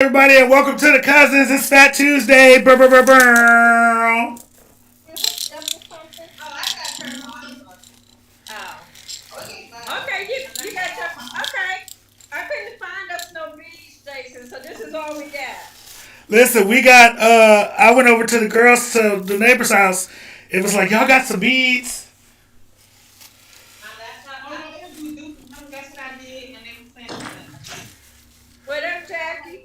Everybody, and welcome to the Cousins. It's Fat Tuesday. Brr, brr, brr, brr. Oh, okay. You got your okay. I couldn't find us no beach, Jason. So this is all we got. Listen, we got. I went over to the girls to the neighbor's house. It was like y'all got some beads. What up, Jackie?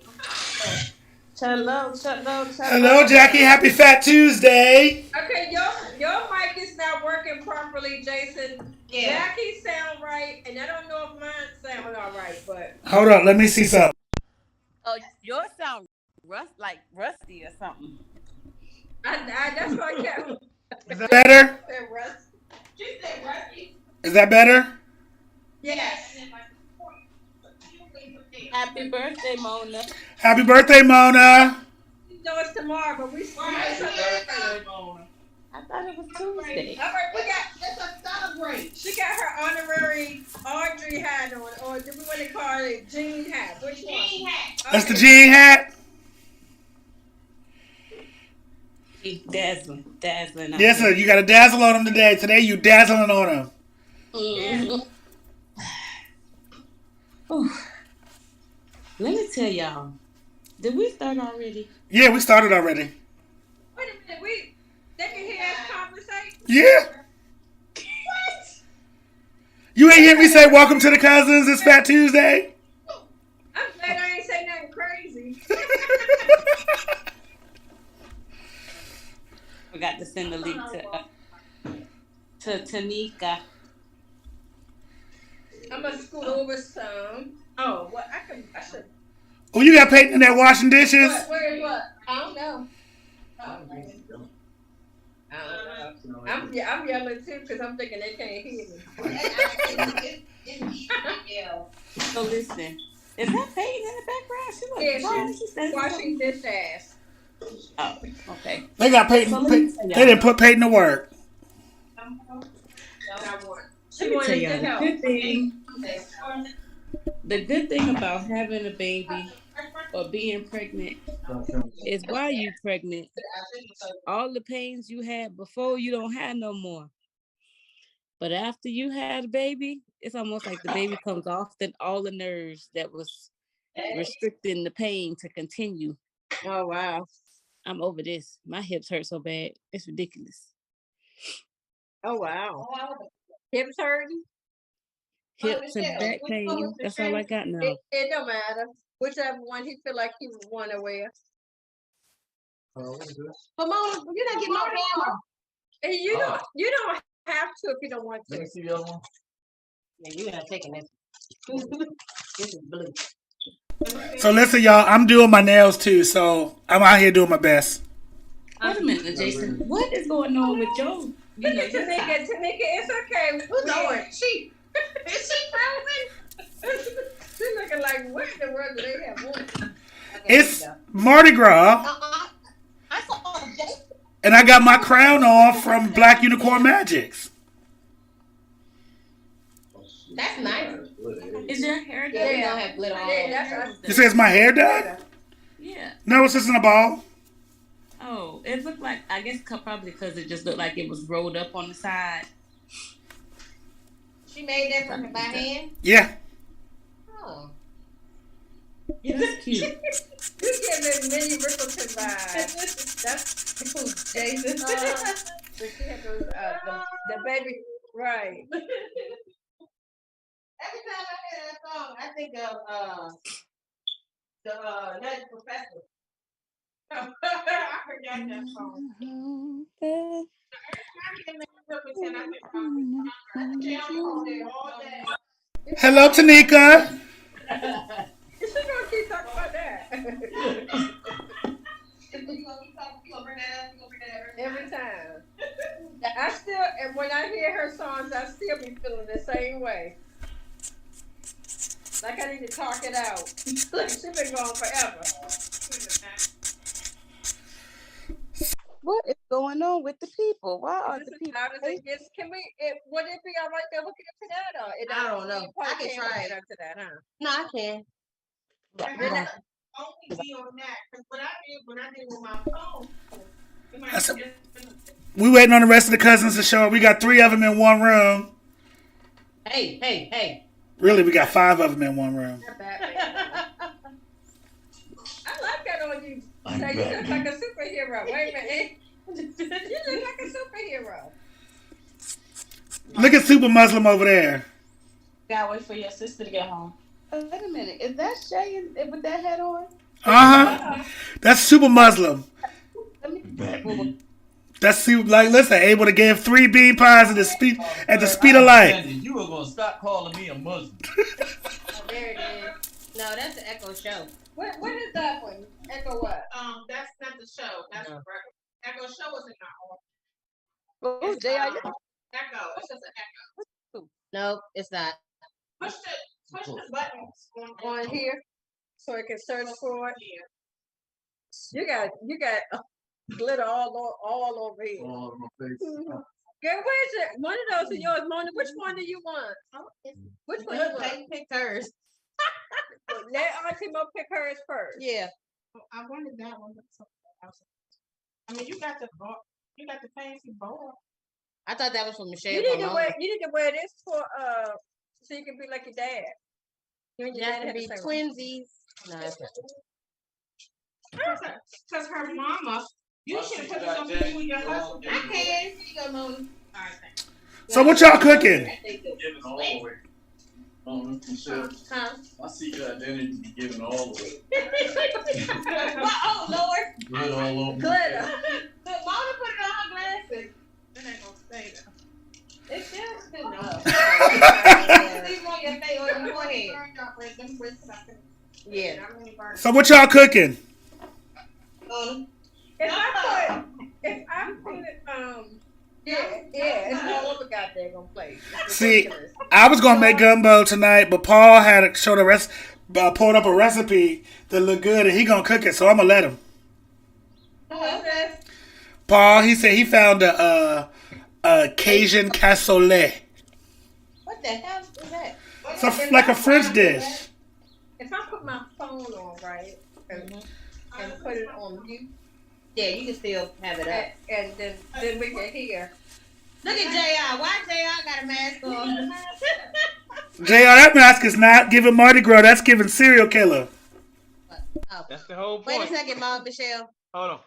Hello, hello, Hello, hello. Jackie. Happy Fat Tuesday. Okay, your mic is not working properly, Jason. Yeah. Jackie sound right, and I don't know if mine sound all right, but Hold on, let me see something. Oh, yours sound like rusty or something. I that's what I kept. Is that better? Said Russ. She said rusty. Is that better? Yes. Happy birthday, Mona. Happy birthday, Mona. You know it's tomorrow, but we had something earlier. I thought it was Tuesday. All right, let's celebrate. She got her honorary Audrey hat on, or do we want to call it jean hat? Which one? Jean hat. That's the jean hat. Dazzling. Yes, sir. You got to dazzle on them today. Today, you dazzling on them. Mm-hmm. Let me tell y'all. Did we start already? Yeah, we started already. Wait a minute, they can hear us conversate. Yeah. What? You ain't hear me say welcome to the Cousins. It's Fat Tuesday. I'm glad I ain't say nothing crazy. Forgot to send the link to Tanika. I'm gonna scoot over some. Oh, what I should. Oh, you got Peyton in there washing dishes? Where is what? I don't know. I'm yelling too because I'm thinking they can't hear me. So listen, is that Peyton in the background? She was she's washing this ass. Oh, okay. They got Peyton. So They didn't put Peyton to work. She wanted to help. The good thing about having a baby or being pregnant is while you're pregnant, all the pains you had before you don't have no more. But after you had a baby, it's almost like the baby comes off then all the nerves that was restricting the pain to continue. Oh wow. I'm over this. My hips hurt so bad. It's ridiculous. Oh wow. Hips hurting? Hips and back pain. That's all I got now. It don't matter. Whichever one he feel like he would want to wear. But Mom, you're not getting no camera. You don't have to if you don't want to. Let me see the other one. Yeah, you're not taking this. This is blue. So listen, y'all. I'm doing my nails too, so I'm out here doing my best. Wait a minute, Jason. What is going on with Joe? Look at Tanika, it's okay. Who's going? She is she frozen? She's looking like what in the world do they have? Okay, It's Mardi Gras, I saw Jason. and I got my crown on from Black Unicorn Magics. That's nice. Is your hair done? Yeah, we don't have glitter on. Yeah, You say it's my hair done? Yeah. No, it's just in a ball. Oh, it looked like, I guess probably because it just looked like it was rolled up on the side. She made that from by hand? Yeah. Oh. That's cute. You give me Minnie Riperton vibes. That's Jason. But she had those, the baby, right. Every time I hear that song, I think of the Nutty Professor. I forgot that song. Hello, Tanika. Is she gonna keep talking about that? Every time. I still, and when I hear her songs, I still be feeling the same way. Like I need to talk it out. Like she been gone forever. What is going on with the people? Why are the people? How does it get? Can we? Would it be all right to hook it up to that, or I don't know. I can try it up to that, huh? No, I can. only be on that. Because what I did when I did with my phone, it might That's a- be We waiting on the rest of the cousins to show up. We got 3 of them in one room. Hey. Really, we got 5 of them in one room. I like that on you. So you look like a superhero. Wait a minute. You look like a superhero. Look at Super Muslim over there. Gotta wait for your sister to get home. Wait a minute. Is that Shay with that hat on? That's Super Muslim. Let me. That's super, like, listen, able to give 3 bean pies at the speed of light. You were gonna stop calling me a Muslim. There it is. No, that's the Echo Show. What is that one? Echo what? That's not the show. That's the regular. Echo Show is in our Oh, J.I. Echo. It's just an Echo. No, it's not. Push the buttons on here so it can search for it. You got glitter all over here. Oh, my face. Girl, where's it? One of those are yours, Mona. Which one do you want? Which one you want? Pick hers. Let Auntie Mo pick hers first. Yeah. I wanted that one. I mean, you got the fancy bowl. I thought that was for Michelle. You need to wear this for so you can be like your dad. You and your dad have to be twinsies. No, because her mama. You should have put this on you with your husband. I can. Here you go, Mona. All right, thanks. So what y'all cooking? Giving all away. Michelle, I see your identity be given all away. Oh, Lord. Glitter all over. Glitter. Look, Mona put it on her glasses. It ain't gonna stay there. It's just good enough. Leave on your face or your forehead. Yeah. So what y'all cooking? If I put it, it's all over goddamn place. See, I was gonna make gumbo tonight, but Paul had showed pulled up a recipe that looked good, and he gonna cook it, so I'm gonna let him. Okay. Paul, he said he found a Cajun cassoulet. What the hell is that? It's like a French dish. If I put my phone on, right, and put it on mute, yeah, you can still have it up. And then we can hear. Look at JR. Why JR got a mask on? JR, that mask is not giving Mardi Gras. That's giving serial killer. Oh. That's the whole point. Wait a second, Mom, Michelle. Hold on.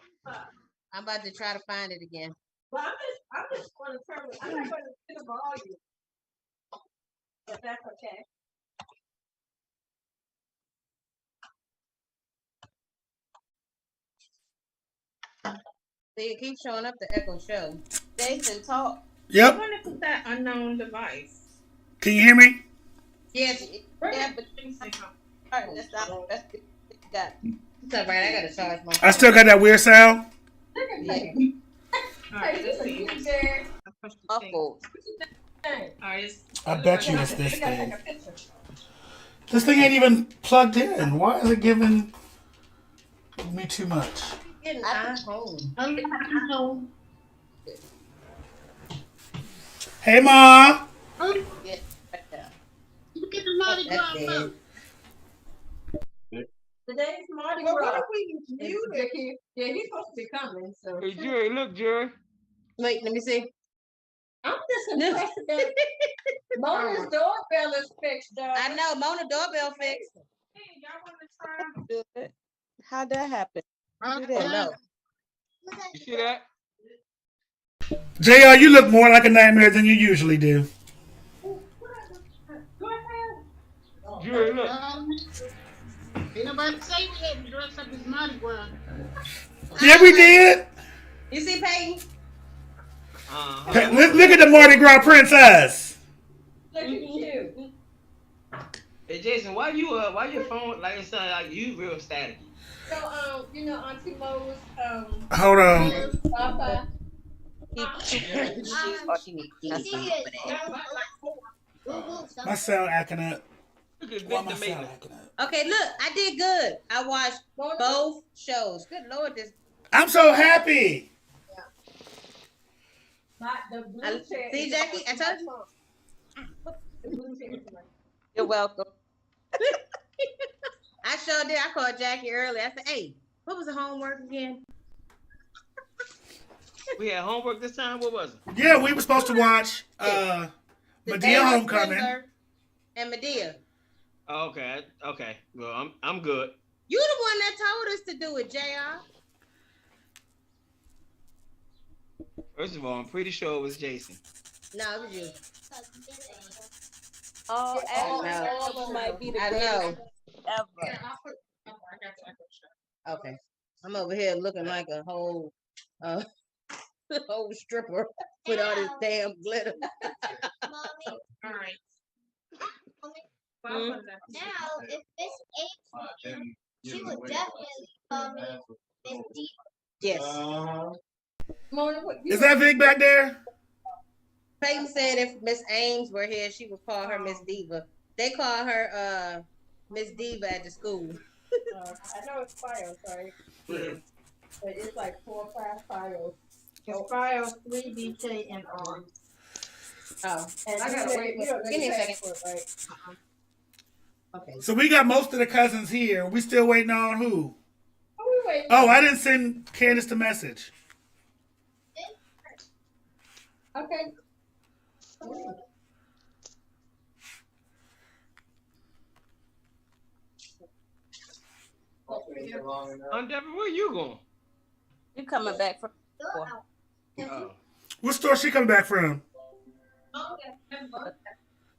I'm about to try to find it again. Well, I'm just going to turn it. I'm not going to pick up all you. If that's okay. See, it keeps showing up the Echo Show. Jason, talk. Yep. I wonder if it's that unknown device. Can you hear me? Yes. Yeah, but all right, that's good. Got it. It's all right. I got to charge my phone. I still got that weird sound. Yeah. All right, let's see. Awful. I bet you it's this thing. This thing ain't even plugged in. Why is it giving me too much? Getting iPhone. Hey, Ma. Yeah. Look at the Mardi Gras boat. Today's Mardi Gras. What if we muted? Yeah, he's supposed to be coming. So. Hey, Jerry, look, Jerry. Wait, let me see. I'm just impressed that Mona's doorbell is fixed, though. I know, Mona's doorbell fixed. Hey, y'all want to try? Do it. How'd that happen? Do that. No. You see that? JR, you look more like a nightmare than you usually do. Jerry, look. Ain't nobody say we had to dress up as Mardi Gras. Yeah, we did. You see Peyton? Hey, look at the Mardi Gras princess. Look at you. Hey, Jason, why your phone like it sound like you real staticky? So, you know, Auntie Mo's, Hold on. Wi-Fi. My sound acting up. Look at Why my Victor sound Mason. acting up? Okay, look, I did good. I watched both shows. Good Lord, this. I'm so happy. See, Jackie, I told you. You're welcome. I sure did. I called Jackie early. I said, "Hey, what was the homework again?" We had homework this time. What was it? Yeah, we were supposed to watch The Medea Daily Homecoming. Springer and Medea. Oh, okay. Okay. Well, I'm good. You the one that told us to do it, JR. First of all, I'm pretty sure it was Jason. No, it was you. Oh, I Ashley might be the I greatest know. ever. Okay. I'm over here looking like a whole whole stripper with all this damn glitter. Mommy. All right. Now, if Miss Ames, she would definitely call me Miss D. Yes. Is that Vic back there? Peyton said if Miss Ames were here, she would call her Miss Diva. They call her Miss Diva at the school. I know it's files, right? Yeah. But it's like 4 or 5 files. Oh. Files 3, BK, and R. Oh, And I gotta wait. Give me a second. right? Okay. So we got most of the cousins here. We still waiting on who? Oh, we wait. Oh, I didn't send Candace the message. Okay. Devin, where you going? You coming back from? Oh. What store she coming back from?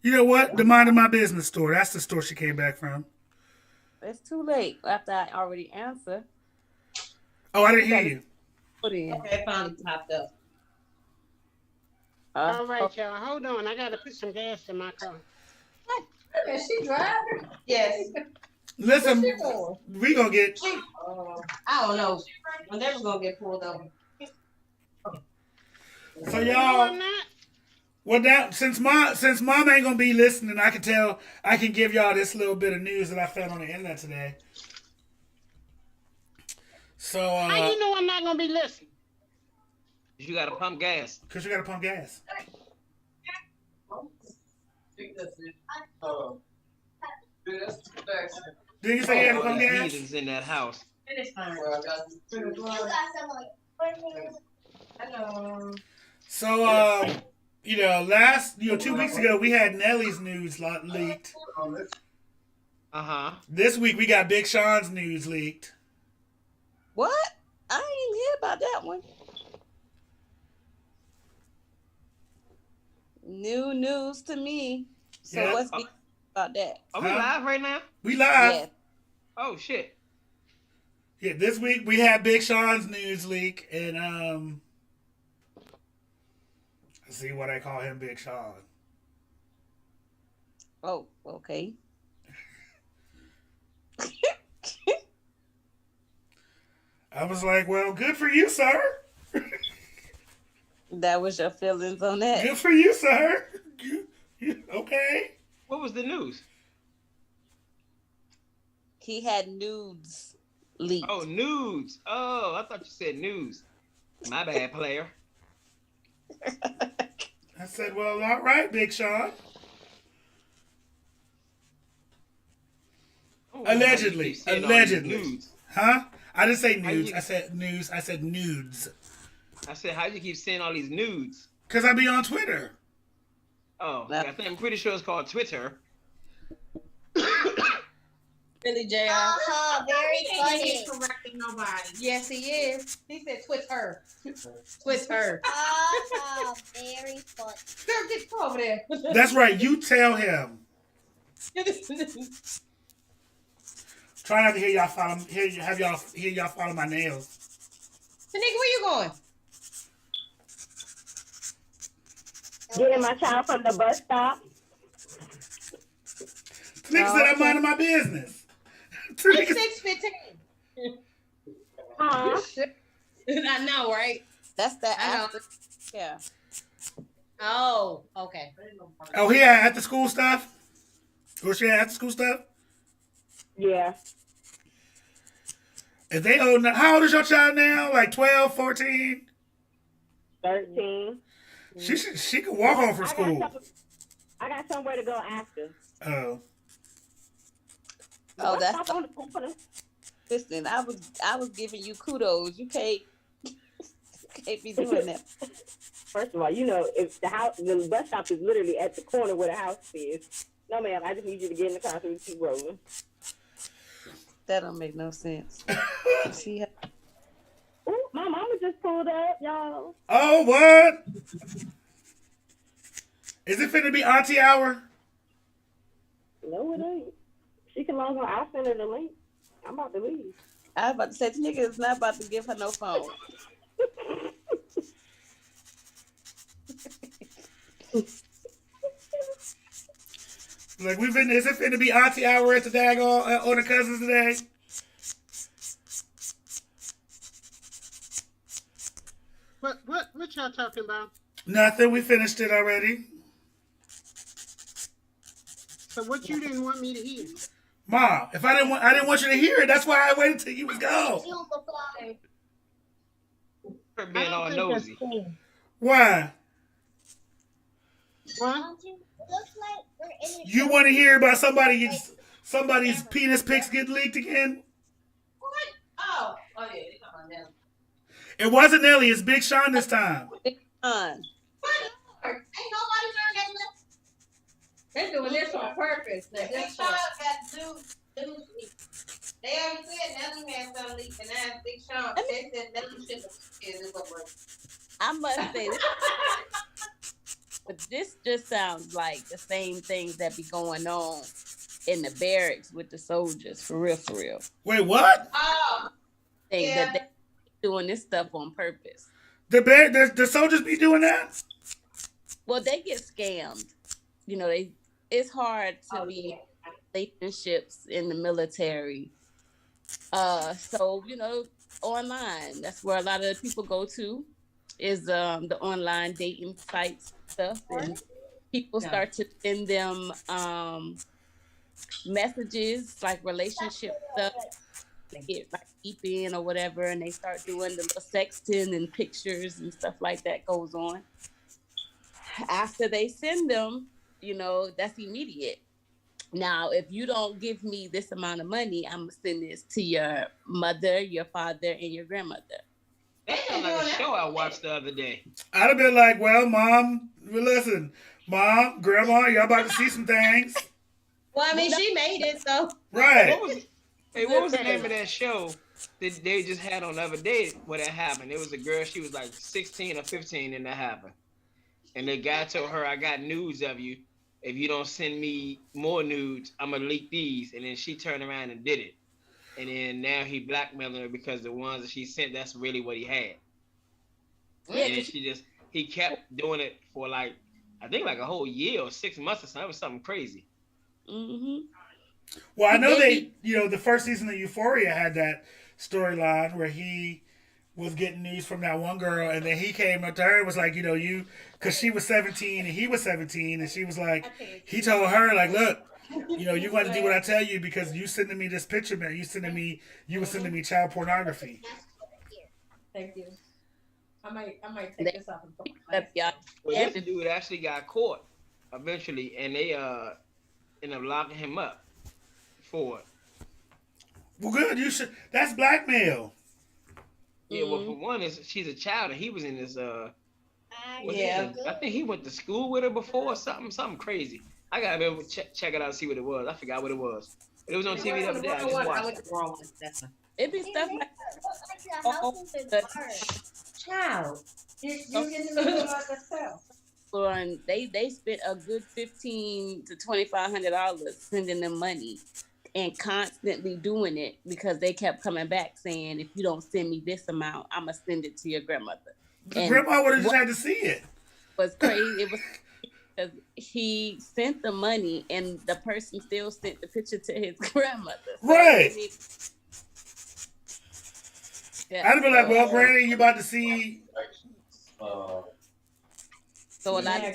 You know what? The Mind of My Business store. That's the store she came back from. It's too late after I already answered. Oh, I didn't hear you. Put in. Okay, finally popped up. All right, y'all. Hold on. I got to put some gas in my car. Is she driving? Yes. Listen, Where's she going? we gonna get. I don't know. When they was gonna get pulled over. So No, y'all. I'm not. Well, now since mom ain't gonna be listening, I can give y'all this little bit of news that I found on the internet today. So How you know I'm not going to be listening? You got to pump gas. cause you gotta pump gas. Didn't you say you had to pump These gas? heathens in that house. It's fine. You got some So you know, 2 weeks ago we had Nelly's news leaked. Uh-huh. This week we got Big Sean's news leaked. What? I ain't hear about that one. New news to me. So Yeah. what's about that? Are we Huh? live right now? We live. Yeah. Oh, shit. Yeah, this week we had Big Sean's news leak, and let's see what I call him, Big Sean. Oh, okay. I was like, well, good for you, sir. That was your feelings on that. Good for you, sir. Okay. What was the news? He had nudes leaked. Oh, nudes. Oh, I thought you said news. My bad, player. I said, well, all right, Big Sean. Oh, Allegedly. you keep saying all these Allegedly. nudes. Huh? I didn't say How nudes. you- I said news. I said nudes. I said, how you keep saying all these nudes? Because I be on Twitter. Oh, That- I think I'm pretty sure it's called Twitter. Really, JR? very He funny. ain't correcting nobody. Yes, he is. He said Twitter. Twitter. Very funny. Girl, get over there. That's right. You tell him. Try not to hear y'all follow. Hear y'all follow my nails. Tanika, where you going? Getting my child from the bus stop. Tanika said I'm minding my business. It's Tanika, 6:15. Huh? I know, right? That's the I know. after. Yeah. Oh, okay. oh, he had after school stuff? Or she had after school stuff? Yeah. If they old enough, how old is your child now? Like 12, 14? 13. She could walk home from school. I got somewhere to go after. Oh. Oh, that's Stop on the listen. I was giving you kudos. You can't be doing that. First of all, you know, if the bus stop is literally at the corner where the house is. No, ma'am, I just need you to get in the car so we keep rolling. That don't make no sense. See how Ooh, my mama just pulled up, y'all. Oh, what? Is it finna be auntie hour? No, it ain't. She can log on. I'll send her the link. I'm about to leave. I was about to say, this nigga is not about to give her no phone. Like is it finna be auntie hour at the daggone on the cousins today? What y'all talking about? Nothing. We finished it already. So what you didn't want me to hear? Mom, I didn't want you to hear it. That's why I waited till you was gone. Her being all nosy. Why? What? You want to hear about somebody's penis pics getting leaked again? What? Oh yeah, they come on now. It wasn't Nelly. It's Big Sean this time. Big Sean. Ain't nobody learned that lesson. They're doing this on purpose. Big Sean got two leaks. They already said Nelly had some leaks, and now Big Sean. They said Nelly shouldn't have. I must say this. But this just sounds like the same things that be going on in the barracks with the soldiers, for real, for real. Wait, what? Oh, That they doing this stuff on purpose. The soldiers be doing that? Well, they get scammed. You know, it's hard to be relationships in the military. So, you know, online, that's where a lot of people go to, is the online dating sites stuff, and people start to send them messages like relationship stuff. They get like deep in or whatever, and they start doing the little sexting and pictures and stuff like that goes on. After they send them, you know, that's immediate. Now, if you don't give me this amount of money, I'm gonna send this to your mother, your father, and your grandmother. That sounds like a show I watched the other day. I'd have been like, well, Mom, listen, Mom, Grandma, y'all about to see some things. well, I mean, she made it, so. Right. What was the name of that show that they just had on the other day where that happened? It was a girl, she was like 16 or 15 and that happened. And the guy told her, I got news of you. If you don't send me more nudes, I'm going to leak these. And then she turned around and did it. And then now he blackmailing her because the ones that she sent, that's really what he had. Yeah. And then he kept doing it for like, I think like a whole year or 6 months or something. It was something crazy. Mm-hmm. Well, I know the first season of Euphoria had that storyline where he was getting news from that one girl, and then he came up to her and was like, because she was 17 and he was 17, and she was like, he told her, like, look, you're going to do what I tell you because you sending me this picture, man. You were sending me child pornography. Thank you. I might take this off and put my Well, this dude actually got caught eventually, and they ended up locking him up for it. Well, good. That's blackmail. Yeah, well, for one, she's a child, and he was in this. I think he went to school with her before or something crazy. I gotta remember check it out and see what it was. I forgot what it was. But it was on TV the other day. I just watched it. It be stuff like child. You get to know about yourself. and they spent a good $1,500 to $2,500 sending them money and constantly doing it because they kept coming back saying, if you don't send me this amount, I'm gonna send it to your grandmother. The grandma would have just had to see it. Was crazy. It was because he sent the money and the person still sent the picture to his grandmother. So right. Yeah, I'd be like, well, Granny, you about to see. So a lot of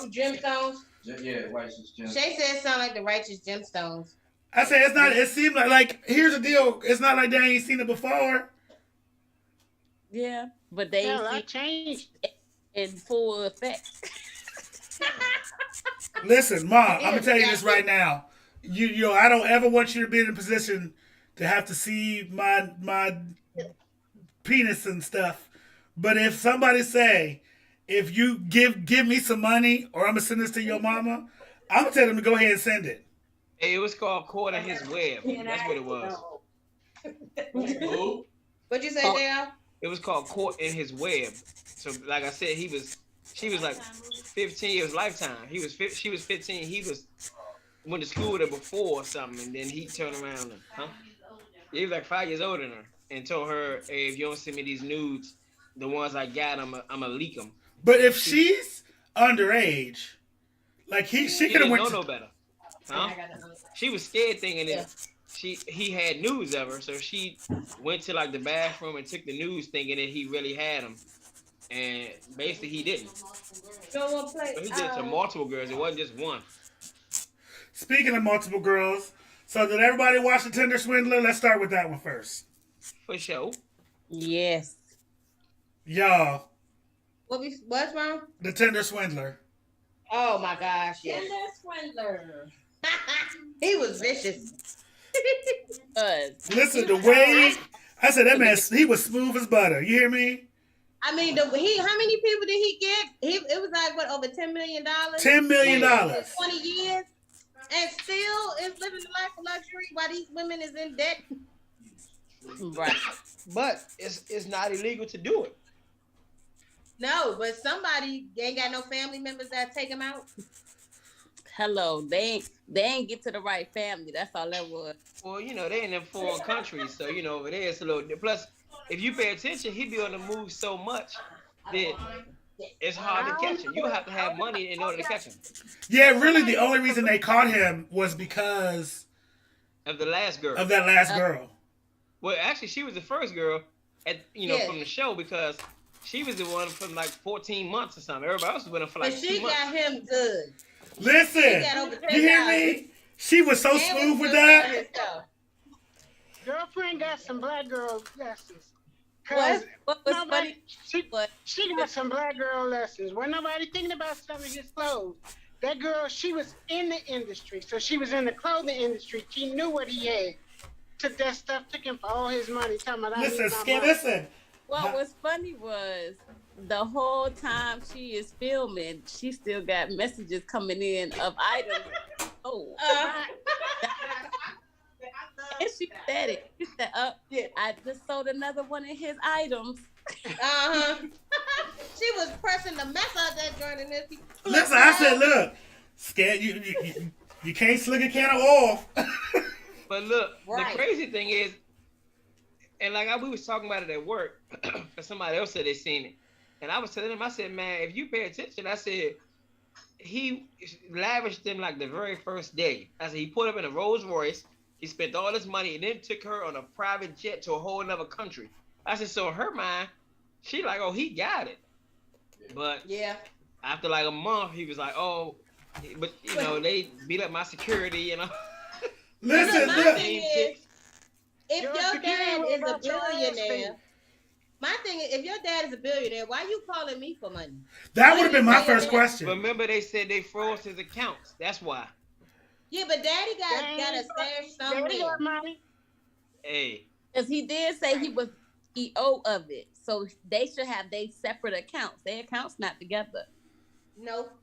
gemstones. Yeah, righteous gemstones. Shay said it sound like the righteous gemstones. I said it's not. It seemed like here's the deal. It's not like they ain't seen it before. Yeah, but they changed in full effect. Listen, Mom, I'm gonna tell you this right now. you know, I don't ever want you to be in a position to have to see my penis and stuff. But if somebody say, if you give me some money or I'm gonna send this to your mama, I'm gonna tell them to go ahead and send it. Hey, it was called Caught in His Web. That's what it was. Who? What'd you say, Dale? It was called Caught in His Web. So, like I said, she was like 15. It was Lifetime. She was 15. He went to school with her before or something, and then he turned around and, he was like 5 years older than her, and told her, hey, if you don't send me these nudes, the ones I got, I'm gonna leak them. But if she's underage, like she could have went. Know no better. Huh? She was scared thinking that he had nudes of her, so she went to like the bathroom and took the nudes thinking that he really had them, and basically he didn't. Don't play. But he did it to multiple girls. It wasn't just one. Speaking of multiple girls, so did everybody watch The Tinder Swindler? Let's start with that one first. For sure. Yes. Y'all, What's wrong? The Tinder Swindler. Oh my gosh, yes. Tinder Swindler. He was vicious. Listen, the way I said that man, he was smooth as butter. You hear me? I mean, how many people did he get? It was like what, over $10 million? $10 million. 20 years, and still is living the life of luxury while these women is in debt. Right. But it's not illegal to do it. No, but somebody ain't got no family members that take him out. Hello, they ain't get to the right family. That's all that was. Well, you know, they in them foreign countries, so you know over there it's a little. Plus, if you pay attention, he be on the move so much that it's hard to catch him. You have to have money in order to catch him. Yeah, really, the only reason they caught him was because of the last girl. Of that last girl. Well, actually, she was the first girl from the show because she was the one from like 14 months or something. Everybody else was with him for like 2 months. But she got him good. Listen, you hear me? She was so smooth with that. Girlfriend got some black girl lessons. What was funny? She got some black girl lessons. When nobody thinking about some of his clothes. That girl, she was in the industry, so she was in the clothing industry. She knew what he had. Took that stuff, took him for all his money. Listen. What was funny was the whole time she is filming, she still got messages coming in of items. Oh, and she said it. She said, I just sold another one of his items. She was pressing the mess out that joint in this. Listen, I said, look, scared you can't slick a can of oil. But look, the crazy thing is, and like we was talking about it at work, because somebody else said they seen it, and I was telling them, I said, man, if you pay attention, I said he lavished them like the very first day. I said he put up in a Rolls Royce, he spent all this money, and then took her on a private jet to a whole another country. I said, so in her mind, she like, oh, he got it. But after like a month, he was like, oh, but you know, they beat up my security, you know. Listen, my thing is, if your dad is a billionaire, my thing is, if your dad is a billionaire, why you calling me for money? That would have been my first question. Remember, they said they froze his accounts. That's why. Yeah, but daddy got a stash somewhere. Hey. Because he did say he was CEO of it. So they should have their separate accounts. Their accounts not together. Nope.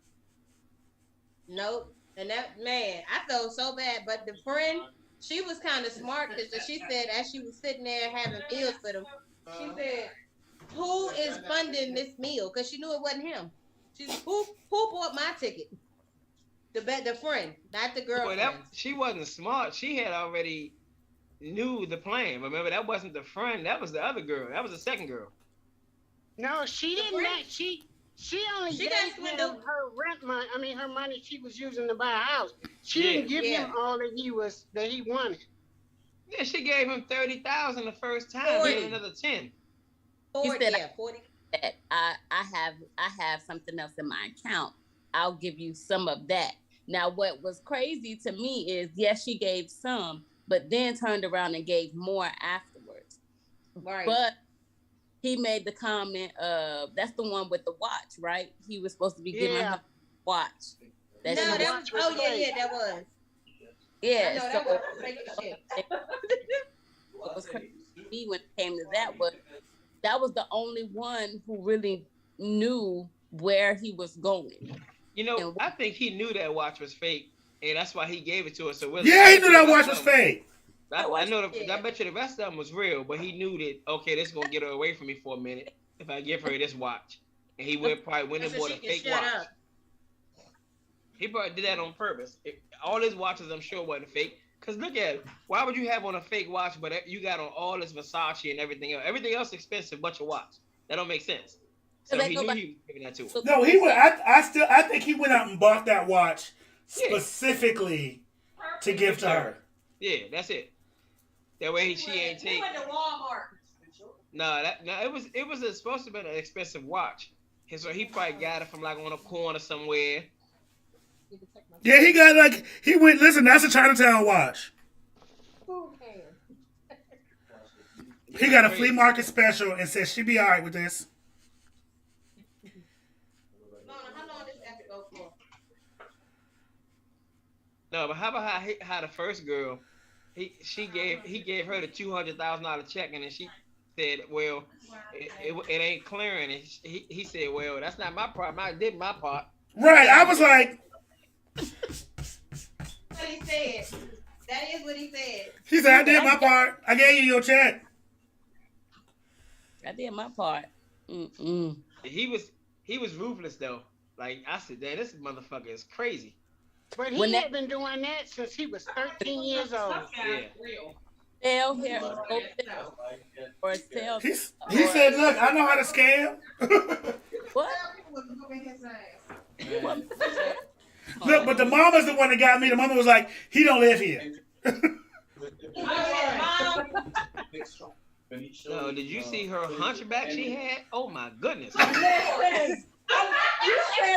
And that, man, I felt so bad. But the friend, she was kind of smart because she said as she was sitting there having meals with him, she said, who is funding this meal? Because she knew it wasn't him. She said, who bought my ticket? The friend, not the girlfriend. Well, she wasn't smart. She had already knew the plan. Remember, that wasn't the friend. That was the other girl. That was the second girl. No, she didn't. She only gave him her rent money. I mean, her money she was using to buy a house. She didn't give him all that he wanted. Yeah, she gave him 30,000 the first time. And another 10. 40. That I have something else in my account. I'll give you some of that. Now, what was crazy to me is, yes, she gave some, but then turned around and gave more afterwards. Right. But he made the comment of, that's the one with the watch, right? He was supposed to be giving her a watch. That was. Oh yeah, that was. I Yeah, know so that was fake as shit. what was crazy to me when it came to that was the only one who really knew where he was going. You know, And I think he knew that watch was fake, and that's why he gave it to us. So Yeah, he knew that watch was fake. I know. I bet you the rest of them was real, but he knew that. Okay, this is gonna get her away from me for a minute if I give her this watch, and he probably went and So bought she a can fake shut watch. up. He probably did that on purpose. All his watches, I'm sure, wasn't fake. Cause look at it. Why would you have on a fake watch, but you got on all this Versace and everything else? Everything else expensive, but your watch. That don't make sense. So he knew he was giving that to her. No, he would. I think he went out and bought that watch specifically to give to her. Yeah, that's it. That way she ain't take. He went to Walmart. No, it was supposed to be an expensive watch. And so he probably got it from like on a corner somewhere. Yeah, he got like he went. Listen, that's a Chinatown watch. Who cares? He got a flea market special and said she'd be all right with this. How long does that go for? No, but how about how the first girl, he gave her the $200,000 check, and then she said, well, it ain't clearing. And he said, well, that's not my part. I did my part. Right. I was like. What he said. That is what he said. He said, I did my part. I gave you your check. I did my part. He was ruthless though. Like I said, damn, this motherfucker is crazy. But he had been doing that since he was 13 years old. Yeah. Sell here or sell. He said, look, I know how to scam. What? Look, but the mama's the one that got me. The mama was like, he don't live here. No, did you see her hunchback she had? Oh my goodness. You said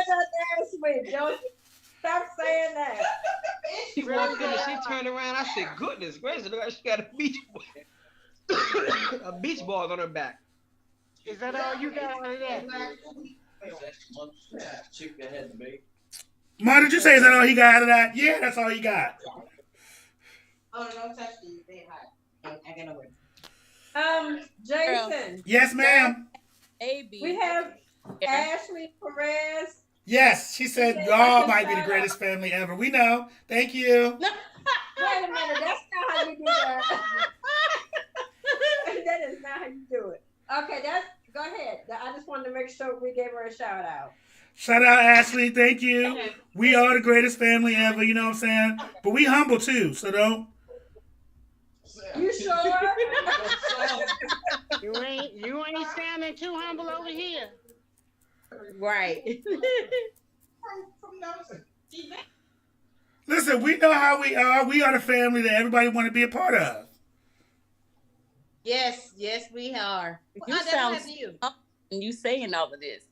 that last week, don't you? Stop saying that. She walked in and she turned around. I said, goodness gracious, look like she got a beach ball on her back. Is that all you got out of that? Ma, did you say is that all he got out of that? Yeah, that's all he got. Oh, no, don't touch these. They hot. I can know it. Jason. Yes, ma'am. We have Ashley Perez. Yes, she said y'all might be the greatest family ever. We know. Thank you. Wait a minute, that's not how you do that. That is not how you do it. Okay, go ahead. I just wanted to make sure we gave her a shout out. Shout out, Ashley. Thank you. We are the greatest family ever. You know what I'm saying? But we humble too, so don't. You sure? You ain't sounding too humble over here. Right. Listen, we know how we are. We are the family that everybody want to be a part of. Yes, we are. You sound and you saying all of this.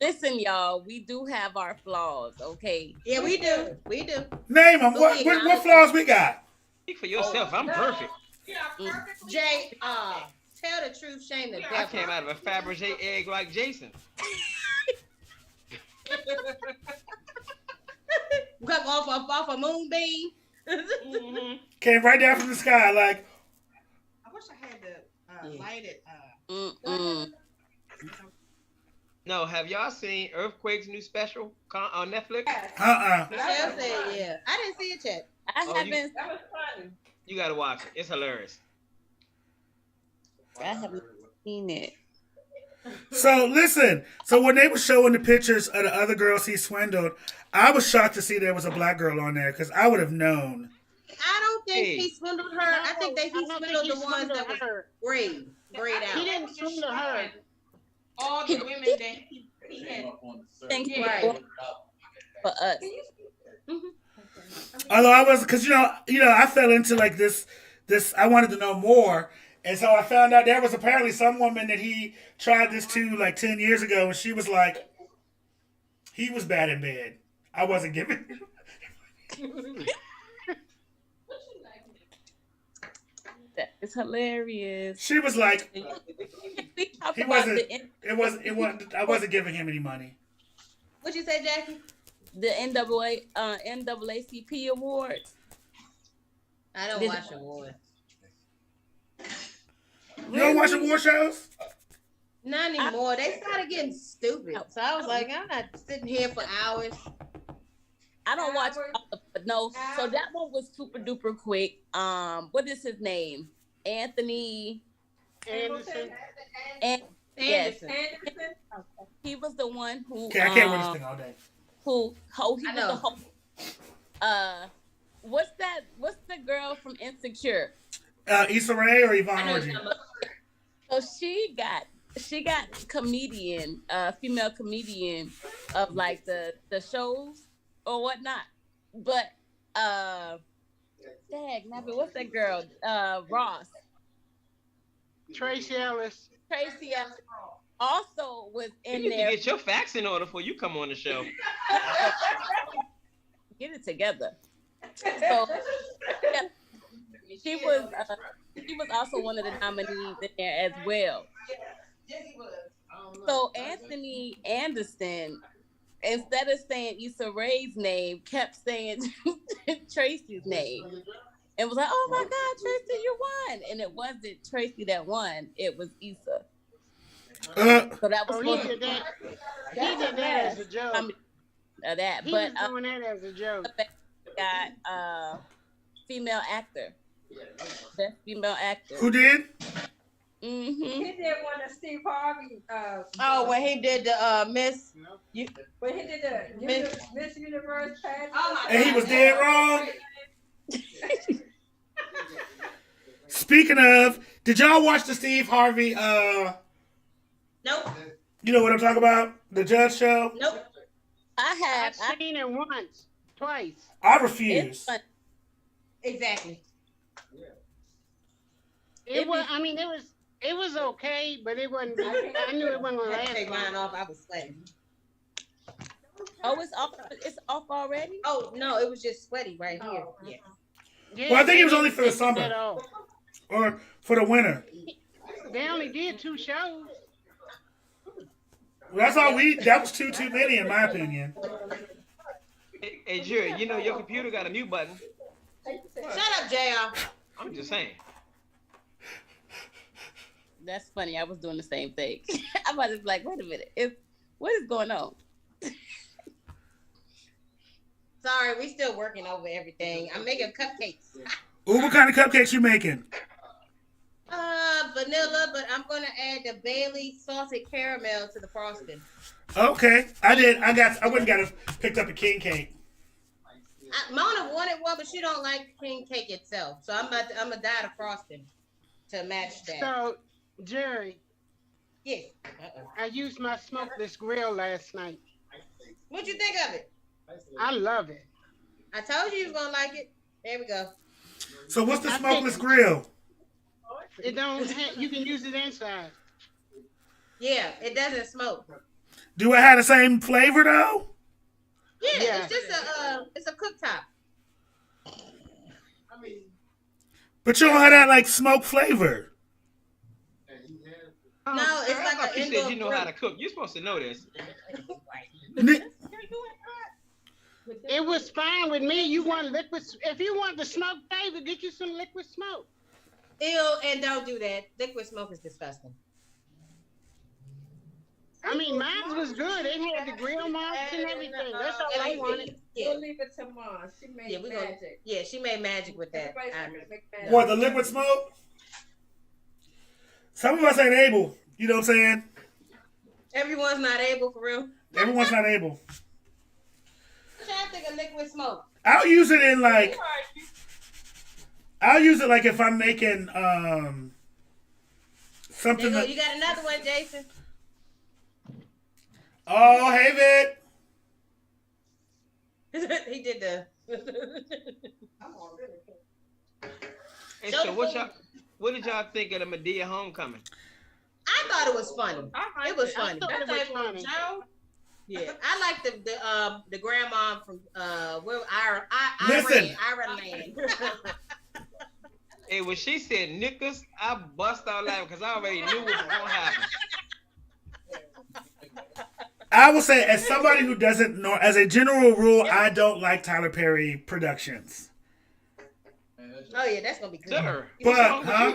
Listen, y'all, we do have our flaws, okay? Yeah, we do. We do. Name them. What flaws we got? Speak for yourself. I'm perfect. Jay, tell the truth, shame the devil. I came out of a Fabergé egg like Jason. Come off a moonbeam. Came right down from the sky, like. I wish I had the light it. No, have y'all seen Earthquake's new special on Netflix? Michelle said, yeah. I didn't see it yet. I haven't. That was funny. You gotta watch it. It's hilarious. I haven't seen it. So listen. So when they were showing the pictures of the other girls he swindled, I was shocked to see there was a black girl on there because I would have known. I don't think he swindled her. I think that he swindled the ones that were grayed out. He didn't swindle her. All the women that he had. Thank you Right. for us. Although I was, because you know, I fell into like this. I wanted to know more, and so I found out there was apparently some woman that he tried this to like 10 years ago, and she was like, he was bad in bed. I wasn't giving. That is hilarious. She was like, We talked he about wasn't. It wasn't. I wasn't giving him any money. What'd you say, Jackie? the NAACP awards? I don't Did- watch awards. You don't watch award shows? Not anymore. They started getting stupid. So I was like, I'm not sitting here for hours. I don't watch, but no. So that one was super duper quick. What is his name? Anthony Anderson. and yes, Anderson. he was the one who. Okay, I can't win this thing all day. Who? Oh, he I was the know. host. What's that? What's the girl from Insecure? Issa Rae or Yvonne I know Orji? some of- So she got comedian, female comedian of like the shows or whatnot. But dang, Nappy, what's that girl? Ross. Tracy Ellis. Tracy also was You in need to there. get your facts in order before you come on the show. Get it together. So yeah, she was also one of the nominees in there as well. So Anthony Anderson, instead of saying Issa Rae's name, kept saying Tracy's name. And was like, oh my God, Tracy, you won. And it wasn't Tracy that won, it was Issa. So that was Oh, he supposed did to that. He did that as a joke. that. He But was doing that as a joke. got female actor. Best female actor. Who did? Mm-hmm. He did one of Steve Harvey. Oh, when he did the Miss. When he did the Miss Universe pageant. Oh my And he was dead wrong. Speaking of, did y'all watch the Steve Harvey? Nope. You know what I'm talking about? The Judge Show. Nope. I've seen it once, twice. I refuse. Exactly. It was. I mean, it was okay, but it wasn't. I knew it wasn't gonna I had to last take mine long. off. I was sweating. Oh, it's off. It's off already. Oh no, it was just sweaty right here. Yeah. Yeah, Well, I think it was they only for the didn't take summer. that off. Or for the winter. They only did 2 shows. Well, that's all we. That was too many, in my opinion. Hey, Jerry, you know your computer got a mute button. Shut up, JR. I'm just saying. That's funny. I was doing the same thing. I was just like, wait a minute. What is going on? Sorry, we still working over everything. I'm making cupcakes. Ooh, what kind of cupcakes you making? Vanilla, but I'm gonna add the Bailey salted caramel to the frosting. Okay, I did. I went and got picked up a king cake. Mona wanted one, but she don't like king cake itself. So I'm gonna dye the frosting to match that. So, Jerry, Yes. I used my smokeless grill last night. What'd you think of it? I love it. I told you you was gonna like it. There we go. So what's the smokeless grill? It don't. You can use it inside. Yeah, it doesn't smoke. Do it have the same flavor though? Yeah, it's just it's a cooktop. But you don't have that like smoke flavor. No, it's I like thought an you indoor said you know grill. how to cook. You're supposed to know this. It was fine with me. You want liquid? If you want the smoke flavor, get you some liquid smoke. Ew, and don't do that. Liquid smoke is disgusting. I mean, mine was good. It had the grill marks and everything. That's all I wanted. We'll leave it to Mom. She made Yeah, we gonna, magic. yeah, she made magic with that. Everybody's I- gonna make magic. What, the liquid smoke? Some of us ain't able. You know what I'm saying? Everyone's not able for real. Everyone's not able. What y'all think of liquid smoke? I'll use it in like. I'll use it like if I'm making There something. you go. That, You got another one, Jason? oh, hey, Vic. He did the. Hey, Show so the what did y'all think of the Medea homecoming? I thought it was funny. It was funny. thought it was funny. Yeah, I like the grandma from where Listen. Ireland. Hey, when she said knickers, I bust out laughing because I already knew what was gonna happen. I will say, as somebody who doesn't know, as a general rule, I don't like Tyler Perry productions. Oh yeah, that's gonna be good. Sir, But, huh?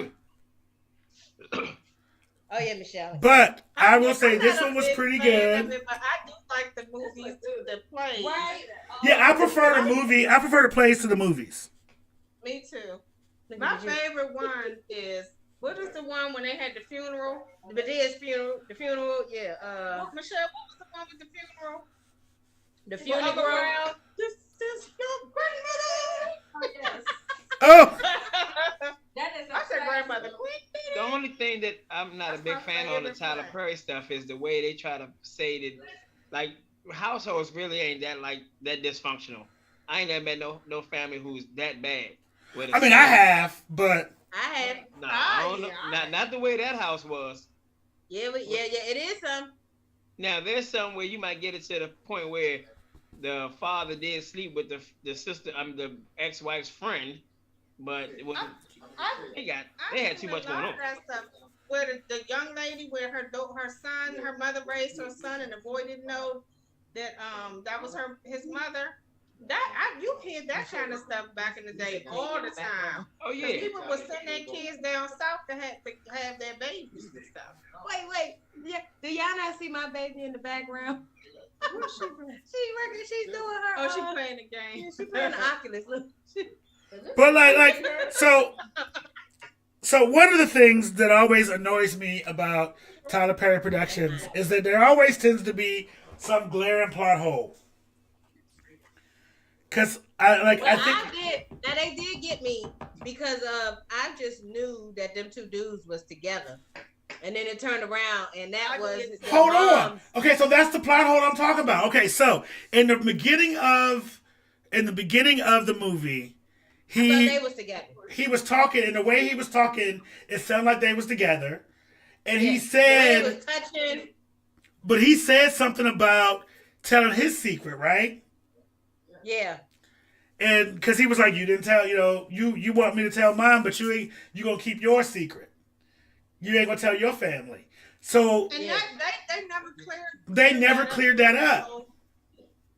Oh yeah, Michelle. But I will I'm say not this a one was big pretty fan of good. it, but I do like the movies, the plays. Right. Yeah, I prefer the movie. I prefer the plays to the movies. Me too. Look My at you. favorite one is what is the one when they had the funeral? The Badez funeral. The funeral. Yeah. Michelle, what was the one with the funeral? The funeral. This is your grandmother. Oh, That is. I said grandmother. The only thing that I'm not a big fan on the Tyler Perry stuff is the way they try to say that, like, households really ain't that dysfunctional. I ain't never met no family who's that bad. I mean, I have, but I have. Nah, I don't know. Not the way that house was. Yeah, but yeah, it is some. Now there's some where you might get it to the point where the father did sleep with the sister, the ex-wife's friend, but it was they had too much going on. That stuff. Where the young lady, where her son, her mother raised her son, and the boy didn't know that that was his mother. You hear that kind of stuff back in the day all the time. Oh yeah. People would send their kids down south to have their babies and stuff. Wait. Yeah, do y'all not see my baby in the background? What's she doing? She's doing her. Oh, she playing the game. Yeah, she playing the Oculus. Look. but like so one of the things that always annoys me about Tyler Perry Productions is that there always tends to be some glaring plot hole. Cause I think they did get me because I just knew that them two dudes was together, and then it turned around and that was. Hold on. Okay, so that's the plot hole I'm talking about. Okay, so in the beginning of the movie, they was together. He was talking, and the way he was talking, it sounded like they was together. And he They said, was touching. but he said something about telling his secret, right? Yeah. And because he was like, you didn't tell, you want me to tell mine, but you gonna keep your secret. You ain't gonna tell your family. So And they never cleared. they never cleared that up.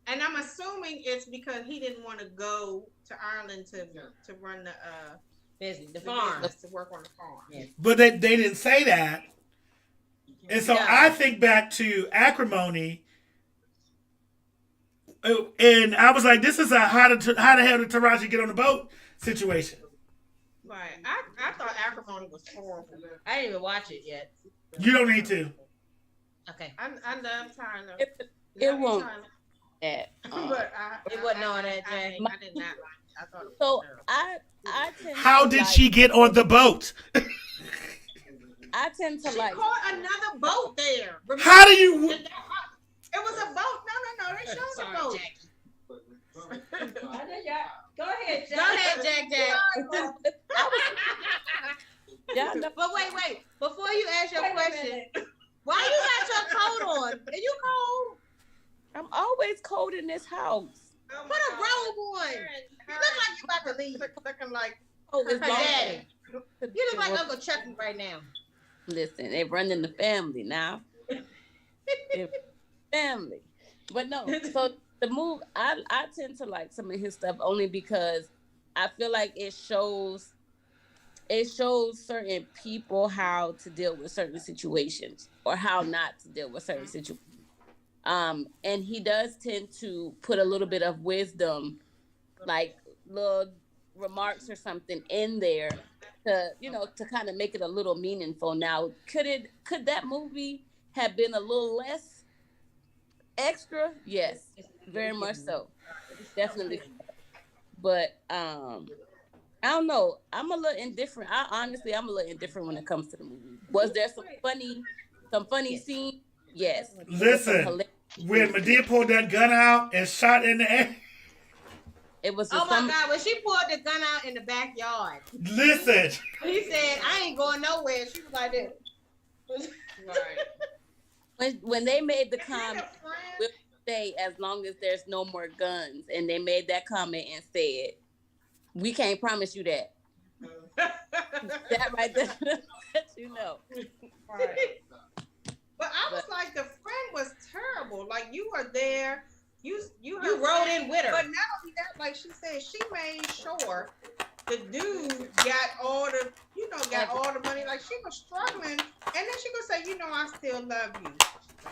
And I'm assuming it's because he didn't want to go to Ireland to run the business, the farm, to work on the farm. Yeah. But they didn't say that. And so I think back to Acrimony, and I was like, this is a how the hell did Taraji get on the boat situation. Right. I thought Acrimony was horrible. I didn't even watch it yet. You don't need to. Okay. I love Tyler. It won't. That, But it wasn't on that day. I did not like it. I thought it was so terrible. I tend How to did like, she get on the boat? I tend to She like. caught another boat there. Remember? How do you? It was a boat. No. They showed the boat. Go ahead, Jack. Go ahead, Jack. Yeah, no, But wait. Before you ask your question, why you got your coat on? Are you cold? I'm always cold in this house. Put a robe on. You look like you about to leave. Looking like Oh, Her it's daddy. You look like Uncle Chucky right now. Listen, they run in the family now. Family. But no, so the move, I tend to like some of his stuff only because I feel like it shows certain people how to deal with certain situations or how not to deal with certain situations. And he does tend to put a little bit of wisdom, like little remarks or something in there to kind of make it a little meaningful. Now, could that movie have been a little less extra? Yes, very much so. Definitely. But I don't know. I'm a little indifferent. I'm a little indifferent when it comes to the movie. Was there some funny scenes? Yes. Listen, when Madea pulled that gun out and shot in the air. It was. Oh my God! When she pulled the gun out in the backyard. Listen. He said, "I ain't going nowhere." She was like this. Right. When they made the comment, we'll stay as long as there's no more guns, and they made that comment and said, "We can't promise you that." That right there, let you know. Right. But I was like, the friend was terrible. vulnerable. Like you are there. You rode in with her. But not only that, like she said, she made sure the dude got all the money. Like she was struggling, and then she gonna say, I still love you.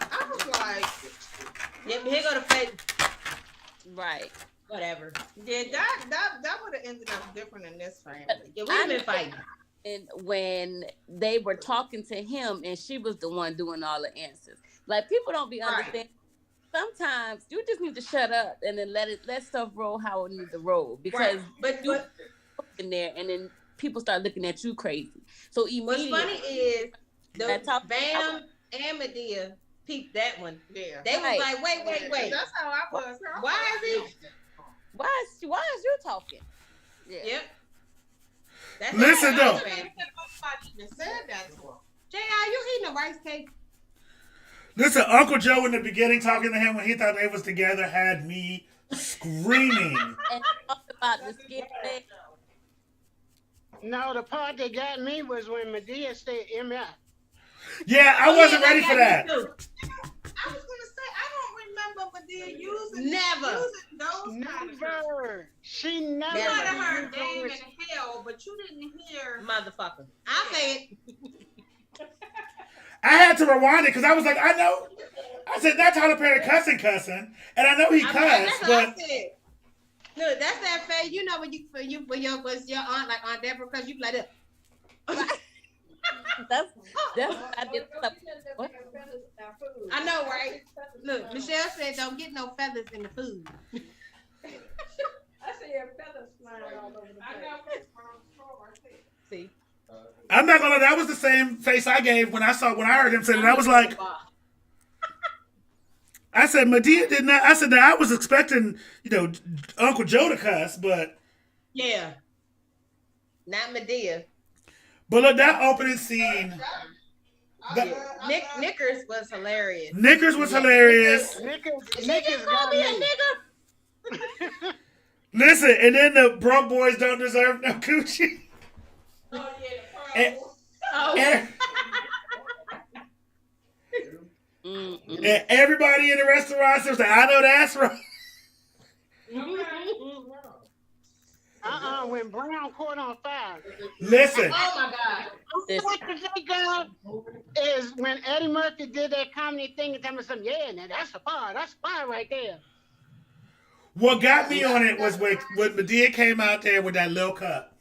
I was like, yeah, here go the fake. Right. Whatever. Yeah, that would have ended up different in this family. Yeah, we've been fighting. And when they were talking to him, and she was the one doing all the answers, like people don't be understanding. Sometimes you just need to shut up and then let stuff roll how it needs to roll, because but in there, and then people start looking at you crazy. So immediately, what's funny is Bam and Medea peeped that one. Yeah, they was like, wait. That's how I was. Why is he? Why is you talking? Yeah. Yep. That's Listen though. J.I., you eating a rice cake? Listen, Uncle Joe in the beginning talking to him when he thought they was together had me screaming. And talk about the skin thing. No, the part that got me was when Medea said MF. Yeah, I wasn't ready for that. I was gonna say I don't remember Medea using those. Never. She never. You might have heard Dame in Hell, but you didn't hear Motherfucker. I say it. I had to rewind it because I was like, I know. I said that Tyler Perry cussing, and I know he cussed, but. Look, that's that face. When your aunt like Aunt Deborah, because you be like that. That's I did something. What? I know, right? Look, Michelle said don't get no feathers in the food. I see your feathers flying all over the place. See. I'm not gonna. That was the same face I gave when I heard him say it. And I was like, I said Medea did not. I said that I was expecting Uncle Joe to cuss, but yeah, not Medea. But look, that opening scene. Knickers was hilarious. Knickers was hilarious. Knickers got me. Listen, and then the broke boys don't deserve no coochie. Oh yeah. And everybody in the restaurant says, "I know that's right." When Brown caught on fire. Listen. Oh my God. Is when Eddie Murphy did that comedy thing and tell me something. Yeah, now that's a fire right there. What got me on it was when Medea came out there with that little cup.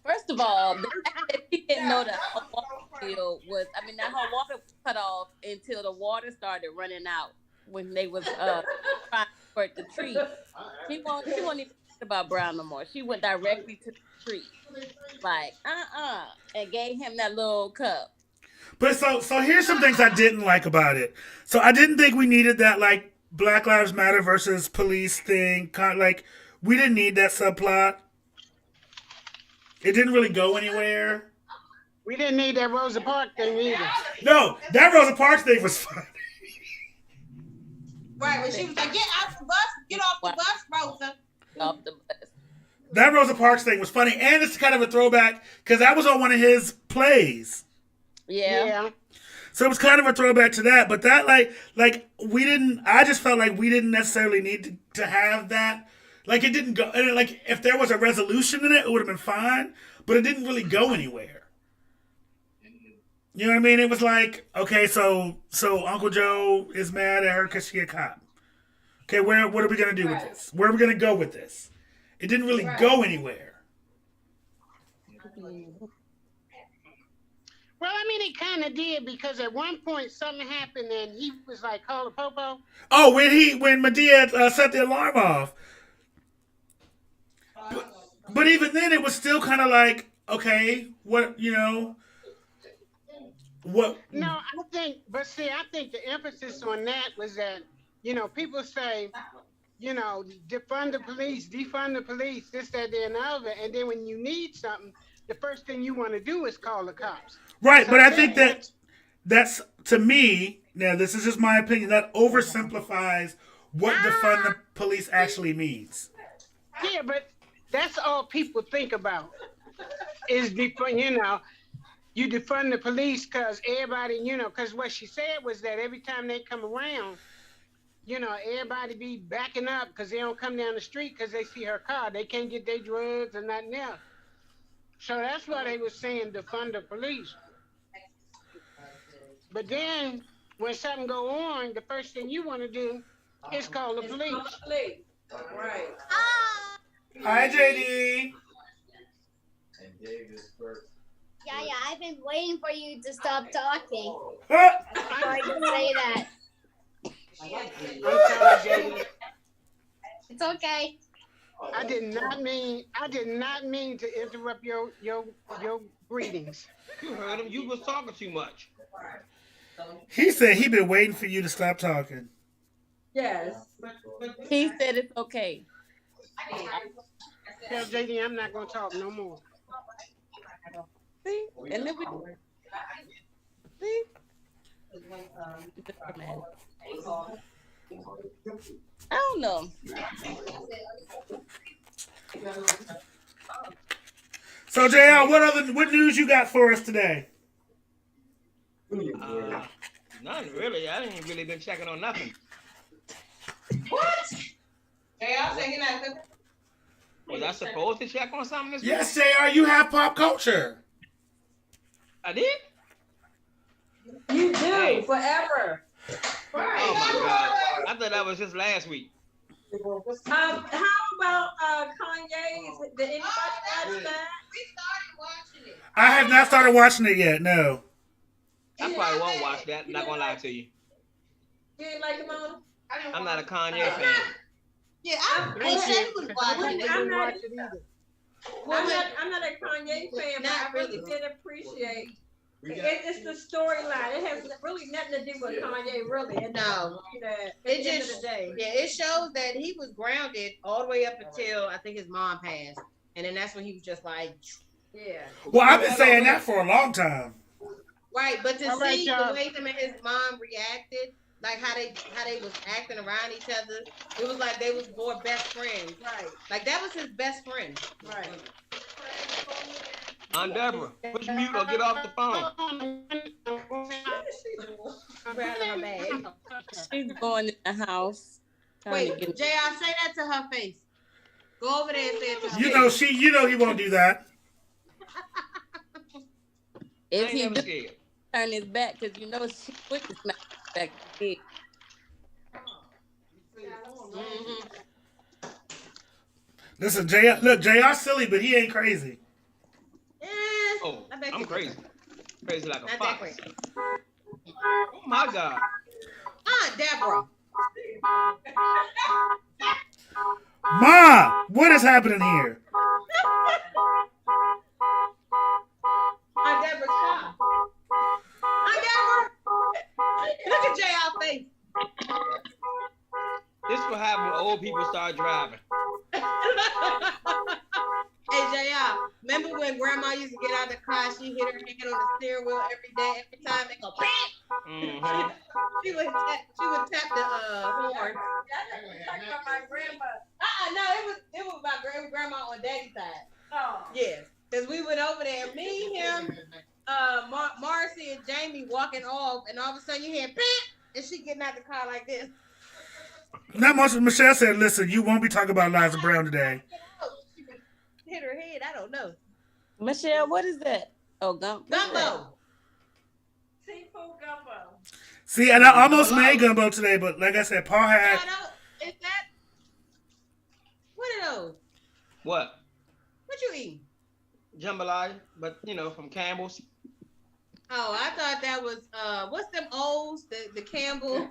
First of all, the fact that she didn't know that her water field was, that her water was cut off until the water started running out when they was trying to squirt the tree. She won't even think about Brown no more. She went directly to the tree. Like, and gave him that little cup. But so here's some things I didn't like about it. So I didn't think we needed that, like, Black Lives Matter versus police thing. Like, we didn't need that subplot. It didn't really go anywhere. We didn't need that Rosa Parks thing either. No, that Rosa Parks thing was fun. Right, when she was like, get off the bus, get off the bus, Rosa. Off the bus. That Rosa Parks thing was funny, and it's kind of a throwback because that was on one of his plays. Yeah. So it was kind of a throwback to that, but that like we didn't. I just felt like we didn't necessarily need to have that. Like it didn't go. And like if there was a resolution in it, it would have been fine, but it didn't really go anywhere. You know what I mean? It was like, okay, so Uncle Joe is mad at her because she a cop. Okay, what are we gonna do with this? Where are we gonna go with this? It didn't really go anywhere. Well, it kind of did because at one point something happened and he was like, call the popo. Oh, when Medea set the alarm off. But even then, it was still kind of like, okay, what. No, I think the emphasis on that was that, people say, defund the police, this, that, and the other. And then when you need something, the first thing you want to do is call the cops. Right, but I think that's, to me, now this is just my opinion, that oversimplifies what defund the police actually means. Yeah, but that's all people think about is defund, you defund the police because everybody, because what she said was that every time they come around, everybody be backing up because they don't come down the street because they see her car. They can't get their drugs and nothing else. So that's why they was saying defund the police. But then when something go on, the first thing you want to do is call the police. Right. Hi, JD. Yeah, I've been waiting for you to stop talking. Huh? So I can say that. I'm sorry, JD. It's okay. I did not mean to interrupt your greetings. You heard him. You was talking too much. He said he been waiting for you to stop talking. Yes. He said it's okay. Tell JD I'm not gonna talk no more. See? And then we see? I don't know. So, JR, what news you got for us today? None really. I ain't really been checking on nothing. What? Hey, I'm saying that. Was I supposed to check on something this week? Yes, JR, you have pop culture. I did? You do Hey. forever. Oh my God. I thought that was just last week. How about Kanye's? Did anybody watch that? We started watching it. I have not started watching it yet, no. I probably won't watch that. Not gonna lie to you. You didn't like it, Mona? I'm not a Kanye fan. Yeah, I said we was watching it. I'm not. Watch it either. I'm not a Kanye fan, but Not I really really. did appreciate. It's the storyline. It has really nothing to do with Kanye, really. No. At It the end of just the day. it shows that he was grounded all the way up until I think his mom passed, and then that's when he was just like, Yeah. Well, I've been saying that for a long time. right. But to All right, see y'all. the way him and his mom reacted, like how they was acting around each other, it was like they was more best friends. Right. Like that was his best friend. Right. Aunt Deborah, push mute or get off the phone. Grabbing her bag. She's going in the house. trying to Wait, get- JR, say that to her face. Go over there and say it to her You know he won't do that. I If ain't he never do scared. turn his back, because you know she put the smack back. Mhm. Listen, JR silly, but he ain't crazy. Oh, I bet I'm you- crazy. Crazy like a Not that fox. crazy. Oh my God. Aunt Deborah. Ma, what is happening here? Aunt Deborah, stop. Aunt Deborah. Look at JR face. This will happen when old people start driving. Hey JR, remember when Grandma used to get out of the car? She hit her hand on the steering wheel every day. Every time it go bang. Mm-hmm. She would tap the horn. My grandma. No, it was my grandma on Daddy's side. Oh. Yes, because we went over there, me, him, Marcy, and Jamie walking off, and all of a sudden you hear bang, and she getting out the car like this. Not much. Michelle said, "Listen, you won't be talking about Liza Brown today." She could hit her head. I don't know. Michelle, what is that? Oh, gumbo. Gumbo. Seafood gumbo. See, and I almost made gumbo today, but like I said, Paul had. Is that? What are those? What? What you eating? Jambalaya, but from Campbell's. Oh, I thought that was what's them O's? The Campbell.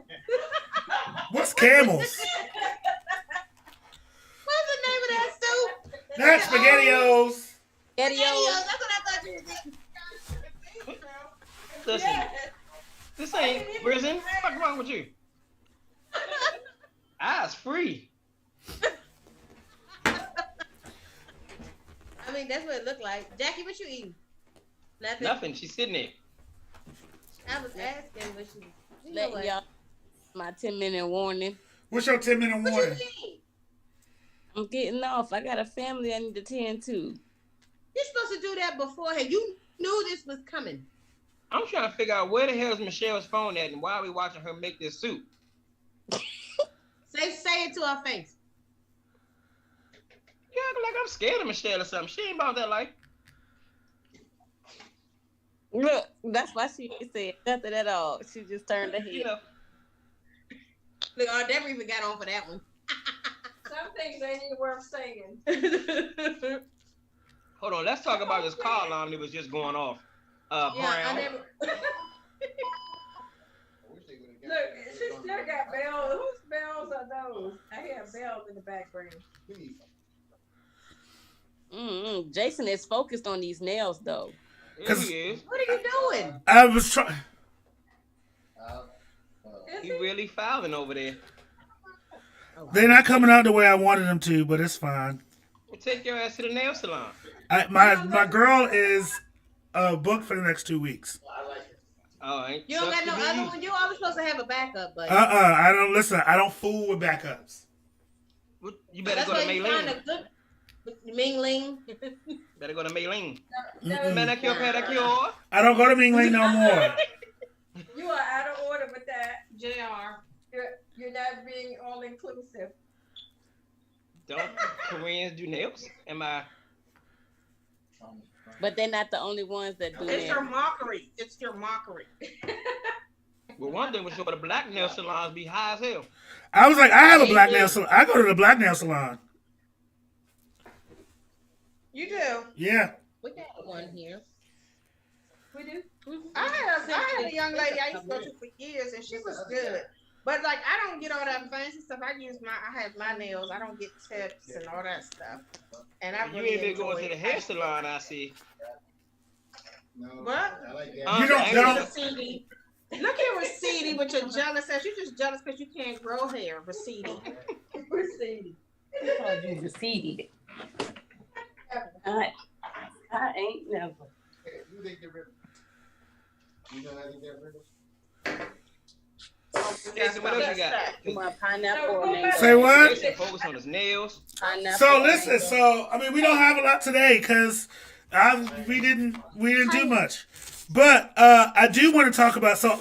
What's Camels? What's the name of that soup? That's SpaghettiOs. SpaghettiOs. That's what I thought you was eating. Listen, this ain't prison. What's wrong with you? It's free. I mean, that's what it looked like. Jackie, what you eating? Nothing. Nothing. She's sitting there. I was asking, but she. You know Letting what? y'all my 10-minute warning. What's your 10-minute What warning? you eating? I'm getting off. I got a family I need to tend to. You're supposed to do that beforehand. You knew this was coming. I'm trying to figure out where the hell is Michelle's phone at and why are we watching her make this soup? Say it to her face. You act like I'm scared of Michelle or something. She ain't about that life. Look, that's why she said nothing at all. She just turned her head. You know. Look, Deborah even got on for that one. Some things ain't even worth saying. Hold on, let's talk about this car alarm that was just going off. Yeah, I Brown. never. Look, she still got bells. Whose bells are those? I hear bells in the background. Jason is focused on these nails, though. Yeah, he is. What are you doing? I was trying. He really fouling over there. They're not coming out the way I wanted them to, but it's fine. Well, take your ass to the nail salon. My girl is booked for the next 2 weeks. Oh, ain't You don't got sucks no to be other you. one. You always supposed to have a backup, buddy. I don't listen. I don't fool with backups. What- You better That's go to why you find Maylene. a good Mingling. Better go to Maylene. Mm-mm. Manicure, pedicure. I don't go to Mingling no more. You are out of order with that. JR. You're not being all inclusive. Don't Koreans do nails? Am I? But they're not the only ones that do It's your nails. mockery. It's your mockery. Well, one thing was sure the black nail salons be high as hell. I was like, I have a black nail salon. I go to the black nail salon. You do. Yeah. We got one here. We do. I had a young lady I used to go to for years, and she was good. But like, I don't get all that fancy stuff. I have my nails. I don't get tips and all that stuff. And I You really ain't been enjoy going to it. the hair salon, I see. What? You don't. Receding. Look at Receding with your jealous ass. You're just jealous because you can't grow hair. Receding. Receding. Receded. I ain't never. Jason, what else you got? You want pineapple or mango? Say what? Jason focus on his nails. Pineapple So or listen. mango? So I mean, we don't have a lot today because we didn't do much. But I do want to talk about. So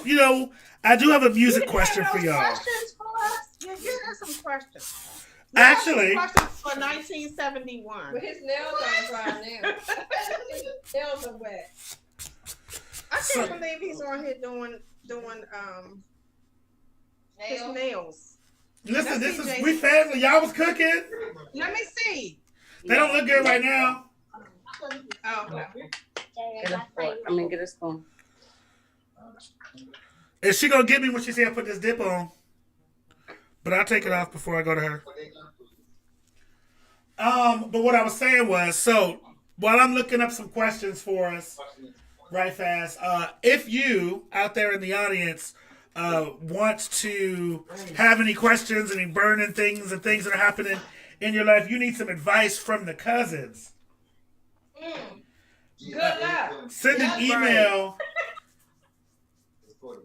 I do have a music question for y'all. Questions for us? Yeah, you have some questions. Actually, Questions for 1971. But his nails are dry now. His nails are wet. I can't believe he's on here doing his nails. listen. Let's This see, is Jason. we family. Y'all was cooking. Let me see. They don't look good right now. Oh, okay. Get a fork. I mean, get a spoon. Is she gonna get me when she say I put this dip on? But I'll take it off before I go to her. But what I was saying was, so while I'm looking up some questions for us, right fast, if you out there in the audience want to have any questions, any burning things and things that are happening in your life, you need some advice from the cousins. Good luck. Send an email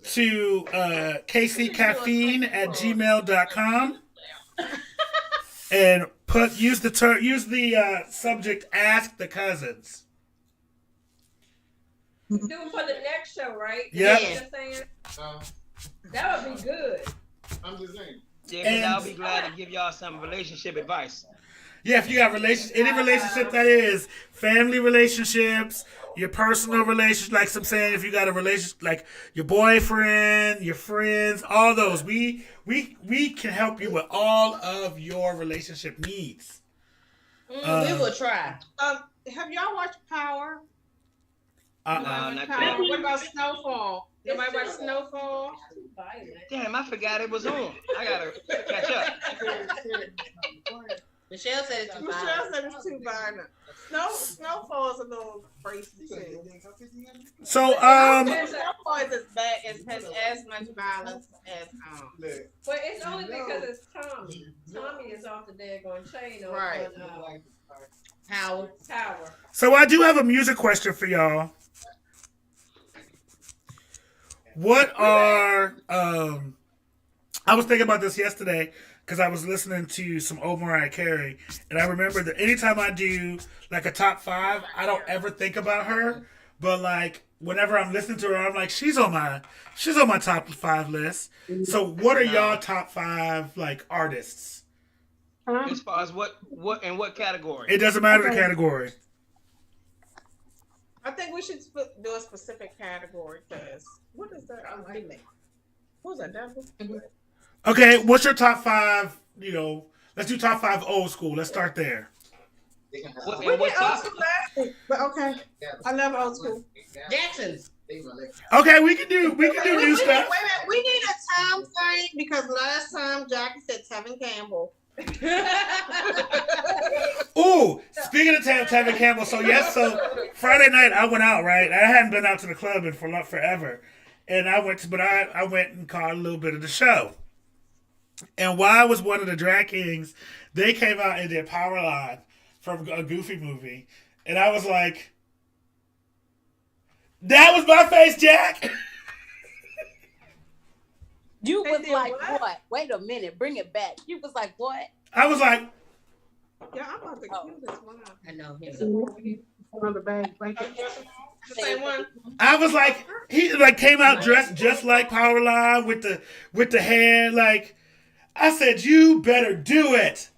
to kccaffeine@gmail.com and use the subject "Ask the Cousins." Do it for the next show, right? Yep. You know what I'm saying? That would be good. I'm just saying. Yeah, because I'll be glad to give y'all some relationship advice. Yeah, if you got any relationship that is family relationships, your personal relationship, like I'm saying, if you got a relationship like your boyfriend, your friends, all those, we can help you with all of your relationship needs. We will try. Have y'all watched Power? No, not Power. yet. What about Snowfall? Nobody watch Snowfall? Damn, I forgot it was on. I gotta catch up. Michelle said it's too violent. Michelle said it's too violent. Snowfall is a little crazy too. So Snowfall is as bad as has as much violence as But it's only because it's Tommy. Tommy is off the daggone chain on Right. Tower. So I do have a music question for y'all. What are I was thinking about this yesterday because I was listening to some old Mariah Carey, and I remember that anytime I do like a top 5, I don't ever think about her. But like whenever I'm listening to her, I'm like, she's on my top 5 list. So what are y'all top 5 like artists? As far as what category? It doesn't matter the category. I think we should do a specific category because what is that? Who's that? Devil? Okay, what's your top 5? Let's do top 5 old school. Let's start there. We did old school last week, but okay. I love old school. Jackson's. Okay, we can do new stuff. Wait a minute. We need a time frame because last time Jackie said Tevin Campbell. Ooh, speaking of Tevin Campbell, so Friday night I went out, right? I hadn't been out to the club in forever. And I went and caught a little bit of the show. And while I was one of the drag kings, they came out and did Powerline from a Goofy movie. And I was like, that was my face, Jack. You was like, what? Wait a minute, bring it back. You was like, what? I was like, yeah, I'm about to kill this one. I know him. On the bag, like The same one. I was like, he came out dressed just like Powerline with the hair. Like, I said, you better do it.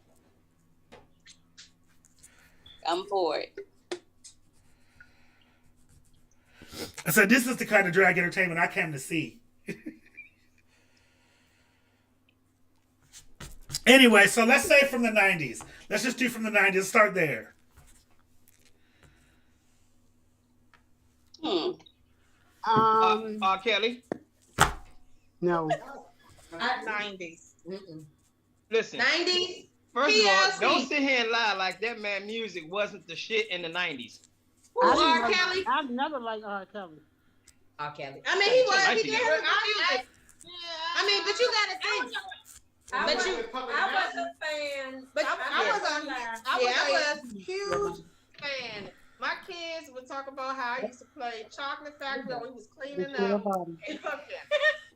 I'm for it. I said, this is the kind of drag entertainment I came to see. Anyway, so let's say from the 90s. Let's just do from the 90s. Start there. R. Kelly. no. Not 90s. Listen. 90s. First of all, don't sit here and lie like that man music wasn't the shit in the 90s. R. Kelly. I've never liked R. Kelly. R. Kelly. I mean, he was. He did his music. I mean, but you gotta think. I was a fan. But I was a huge fan. My kids would talk about how I used to play Chocolate Factory when we was cleaning up.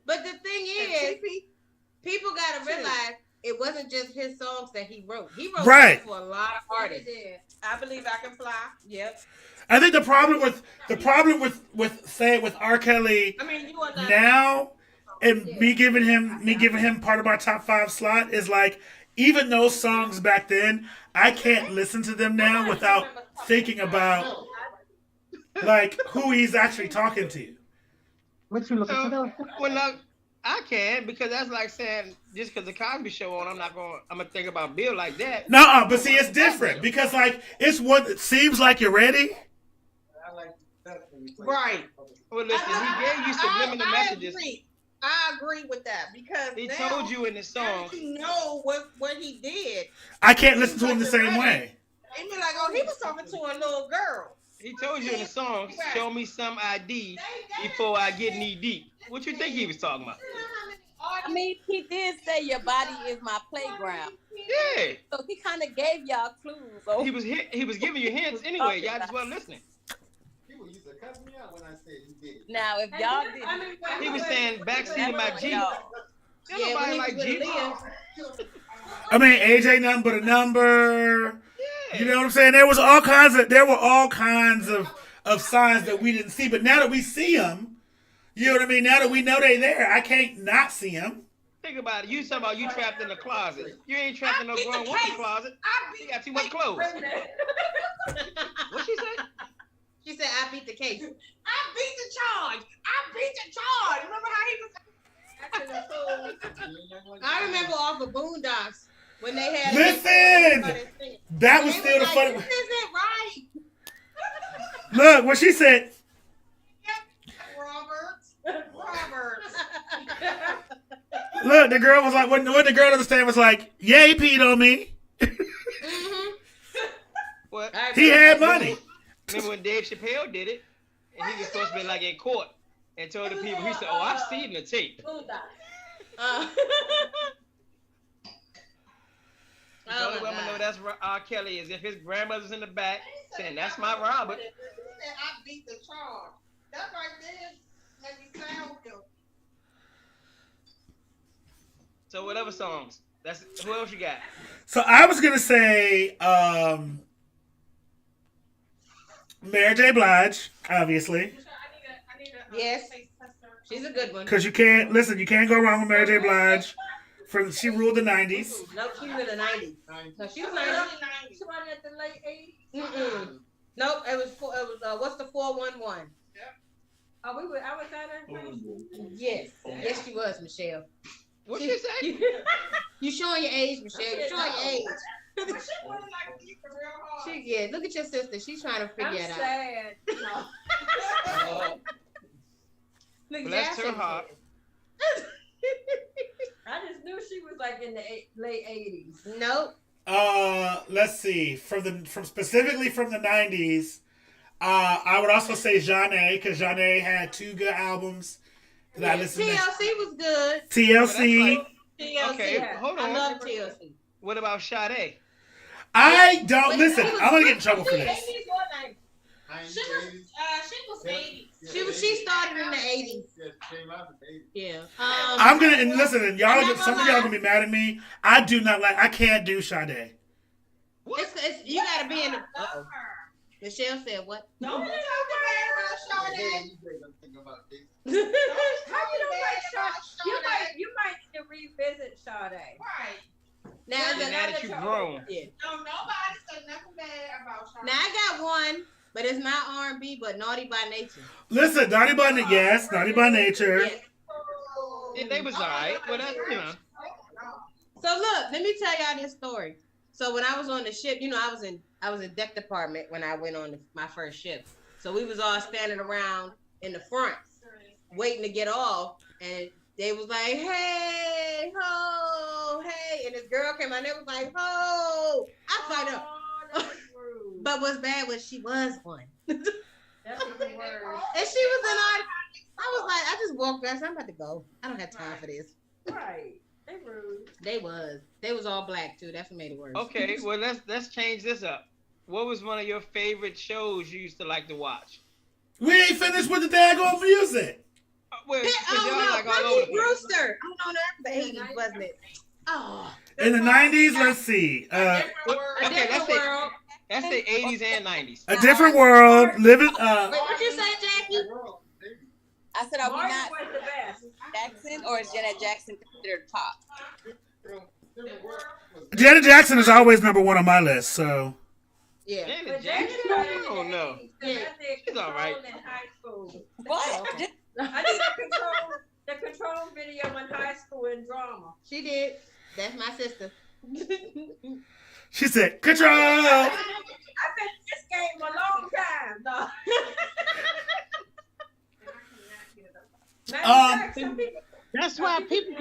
But the thing is, people gotta realize it wasn't just his songs that he wrote. He wrote songs for a lot of artists. I Believe I Can Fly. Yep. I think the problem with R. Kelly now, and me giving him part of my top 5 slot is like, even those songs back then, I can't listen to them now without thinking about like who he's actually talking to. What you looking for? Well, no, I can, because that's like saying just because the Cosby Show on, I'm gonna think about Bill like that. No, but see, it's different because like it's what it seems like you're ready. Right. Well, listen, he gave you subliminal messages. I agree with that because he told you in the song. You know what he did. I can't listen to him the same way. And be like, oh, he was talking to a little girl. He told you in the song, show me some ID before I get knee deep. What you think he was talking about? I mean, he did say your body is my playground. Yeah. So he kind of gave y'all clues. So. He was giving you hints anyway. Y'all just weren't listening. People used to cuss me out when I said he did. Now, if y'all did, he was saying backseat of my Jeep. Yeah, nobody like Jeep. I mean, age ain't nothing but a number. Yeah. You know what I'm saying? There were all kinds of signs that we didn't see, but now that we see them, you know what I mean? Now that we know they're there, I can't not see them. Think about it. You talking about you trapped in the closet. You ain't trapped in no grown woman's closet. You got too much clothes. What she said? She said, I beat the case. I beat the charge. Remember how he was? I remember off of Boondocks when they had. Listen! That was still the funny. This isn't right. Look, what she said. Roberts. Look, the girl was like, what the girl understand was like, yeah, he peed on me. What? He had money. Remember when Dave Chappelle did it, and he was supposed to be like in court and told the people, he said, "Oh, I've seen the tape." So the women know that's R. Kelly, as if his grandmother's in the back saying, "That's my Robert." He said, "I beat the charge." That's right there. Make you sound good. So whatever songs. That's who else you got? So I was gonna say Mary J. Blige, obviously. Yes, she's a good one. Because you can't go wrong with Mary J. Blige. She ruled the 90s. No, she was in the 90s. No, she was 90s. She wasn't at the late 80s. Nope, it was what's the 411? Oh, I was at her. Yes, yes, she was, Michelle. What you say? You showing your age, Michelle. You showing your age. Yeah, look at your sister. She's trying to figure it out. Sad. No. Look, Bless her heart. I just knew she was like in the late 80s. Nope. Let's see. Specifically from the 90s, I would also say Zhané, because Zhané had 2 good albums that I listened TLC was good. TLC. TLC. Okay, hold on. I love TLC. What about Sade? I don't listen. I'm gonna get in trouble for this. She was 80s. She started in the 80s. Yeah. I'm gonna and listen. And some of y'all gonna be mad at me. I can't do Sade. You gotta be in the. Michelle said what? Don't talk bad about Sade. How you don't like Sade? You might need to revisit Sade. Right. Now that you've grown. Yeah. No, nobody said nothing bad about Sade. Now I got one, but it's not R&B, but Naughty by Nature. Listen, Naughty by Nature. Yes. Yeah, they was alright, but So look, let me tell y'all this story. So when I was on the ship, I was in deck department when I went on my first ship. So we was all standing around in the front, waiting to get off, and they was like, "Hey, ho, hey!" And this girl came out, and they was like, "Ho!" I fight up. But what's bad was she was one. That's the word. And she was in our. I was like, I just walked past. I'm about to go. I don't have time for this. Right. They rude. They was all black too. That's what made it worse. Okay, well let's change this up. What was one of your favorite shows you used to like to watch? We ain't finished with the daggone music. Well, Punky Brewster. Oh no, that's the 80s, wasn't it? Oh. In the 90s, let's see. That's the 80s and 90s. A Different World, living. Wait, what you say, Jackie? I said, are we Martin not was the best. Jackson, or is Janet Jackson considered top? Janet Jackson is always number 1 on my list. So. Yeah. Janet Jackson? I don't know. She's all right. In high school. What? I did the control video in high school in drama. She did. That's my sister. She said, "Control." I've been in this game a long time. No. That's why people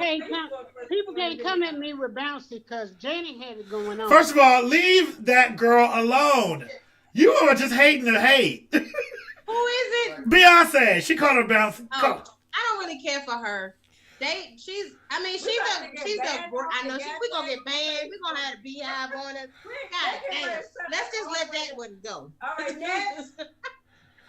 can't come at me with bouncy because Janet had it going on. First of all, leave that girl alone. You are just hating to hate. Who is it? Beyonce. She called her bounce. Oh, I don't really care for her. She's a I know we're gonna get banned. We're gonna have a beehive on us. God damn. Let's just let that one go. All right, next.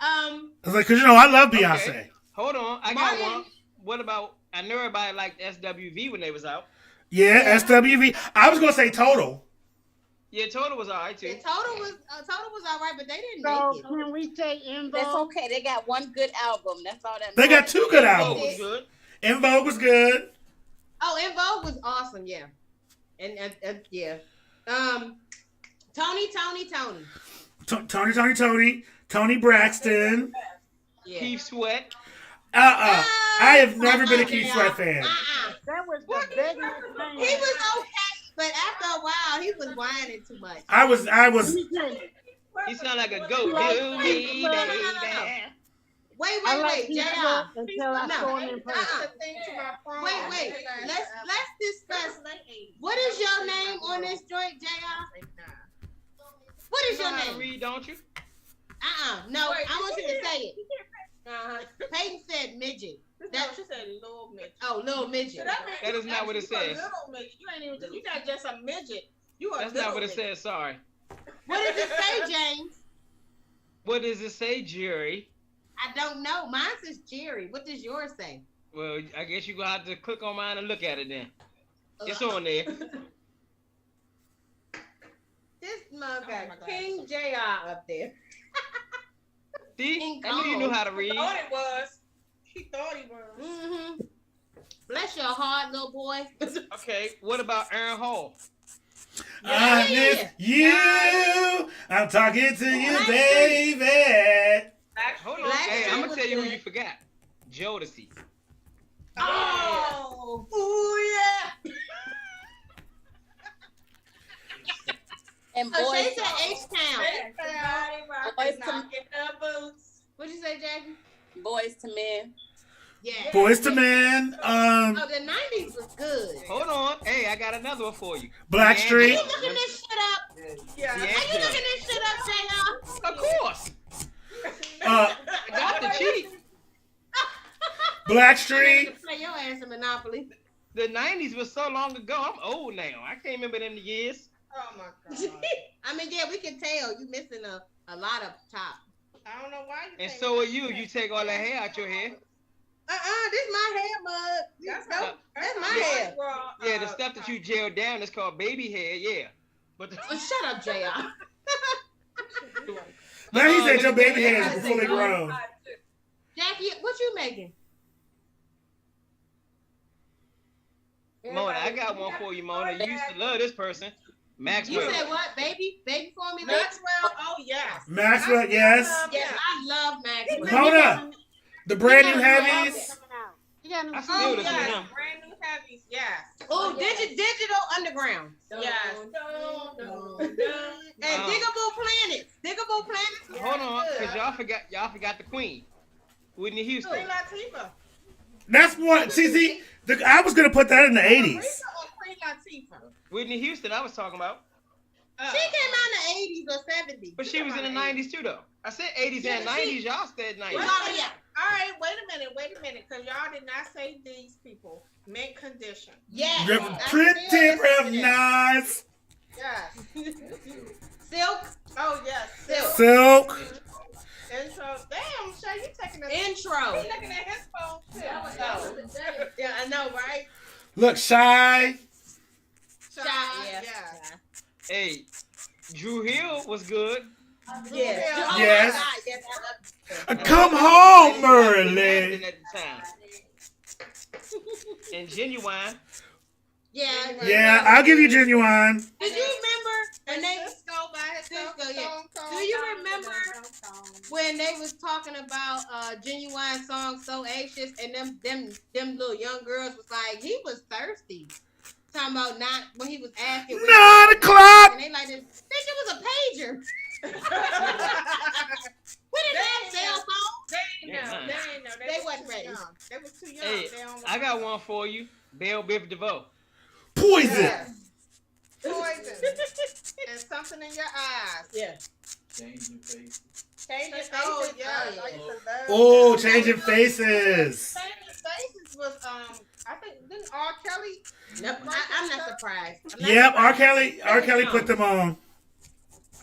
I was like, cause I love Beyonce. Okay. Hold on, I got one. What about? I know everybody liked SWV when they was out. Yeah, SWV. I was gonna say Total. Yeah, Total was alright too. Yeah, Total was alright, but they didn't So make it. can we say En Vogue? That's okay. They got one good album. That's all that They got 2 good Was albums. good. En Vogue was good. Oh, En Vogue was awesome, yeah. And yeah. Tony Braxton. Yeah. Keith Sweat. I have never been a Keith Sweat fan. That was the biggest thing. He was okay, but after a while, he was whining too much. I was. He sound like a goat. Do me, baby. Wait, JR. Until I saw him in person. Wait. Let's discuss. What is your name on this joint, JR? What is your name? Read, don't you? No, I want you to say it. Peyton said midget. She said little midget. Oh, little midget. That is not what it says. Little midget. You're not just a midget. You are. That's not what it says. Sorry. What does it say, James? What does it say, Jerry? I don't know. Mine says Jerry. What does yours say? Well, I guess you're going to have to click on mine and look at it then. It's on there. This mug got King JR up there. See? I knew you knew how to read. I thought it was. He thought he was. Mm-hmm. Bless your heart, little boy. Okay, what about Aaron Hall? I miss you. I'm talking to you, baby. Hold on. Hey, I'm gonna tell you who you forgot. Jodeci. Oh, yeah. And So boys, she said H-Town. boys to What'd you say, Jackie? boys to men. Yeah. Boys to Men. Oh, the 90s was good. Hold on. Hey, I got another one for you. Blackstreet. Are you looking this shit up? Yeah. Are you looking this shit up, J.R.? Of course. Uh, I got the cheat. Blackstreet. Play your ass in Monopoly. The 90s was so long ago. I'm old now. I can't remember them years. Oh my god. I mean, yeah, we can tell you missing a lot of top. I don't know why you And so are you. You take all that hair out your hair. this my hair mug. That's my hair. Yeah, the stuff that you gel down is called baby hair. Yeah. But the, Shut up, JR. Now he said your baby hair is fully grown. Jackie, what you making? Mona, I got one for you, Mona. You used to love this person. Maxwell. You said what, baby? Baby formula? Maxwell, oh yes. Maxwell, yes. Yes, I love Maxwell. Mona, the brand new heavies. I still listen to him. Brand new heavies, yes. Oh, digital underground. Yes. And Diggable Planets. Diggable Planets. Hold on, because y'all forgot the queen. Whitney Houston. Queen Latifah. That's what. See, I was gonna put that in the 80s. Queen Latifah. Whitney Houston, I was talking about. She came out in the 80s or 70s. But she was in the 90s too, though. I said 80s and 90s. Y'all said 90s. Yeah. All right, wait a minute, because y'all did not say these people. Mint Condition. Yes. Pretty breath, nice. Yes. Silk. Oh yes. Silk. Intro. Damn, Shay, you taking a Intro. He looking at his phone too. Yeah, I know, right? Look, Shy. Yeah. Hey, Drew Hill was good. Yes. Oh, Yes. my God, yes, I love Come home, Laughing Merlin. at the time. And Genuine. Yeah. Yeah, I'll give you Genuine. Did you remember when they Cisco by himself. Cisco, yeah. Stone Cold. Do you remember when they was talking about Genuine song So Anxious and them little young girls was like, he was thirsty. Talking about not when he was asking 9 o'clock. and they like this bitch, it was a pager. What did that cell phone? They ain't know. They was wasn't too ready. young. They was too young. Hey, They don't I got one for you. Belle Biv DeVoe. Poison. Poison. And something in your eyes. Yeah. Change your face. Oh, Yeah. yeah. I used to love Oh, that. changing faces. Changing Faces was I think didn't R. Kelly. Nope, I'm not surprised. Yep, R. Kelly put them on.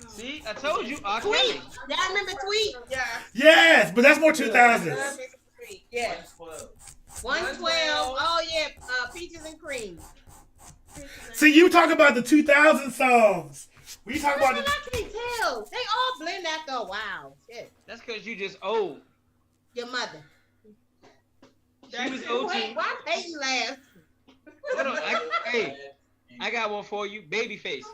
See, I told you, R. Tweet. Kelly. Y'all remember Tweet? Yeah. Yes, but that's more 2000s. Yeah. 112. Oh yeah, Peaches and Cream. See, you talk about the 2000 songs. We talk That's about what I can tell. They all blend after a while. Shit. That's because you just old. Your mother. She was old too. Wait, why Peyton laugh? Hold on. I got one for you. Babyface.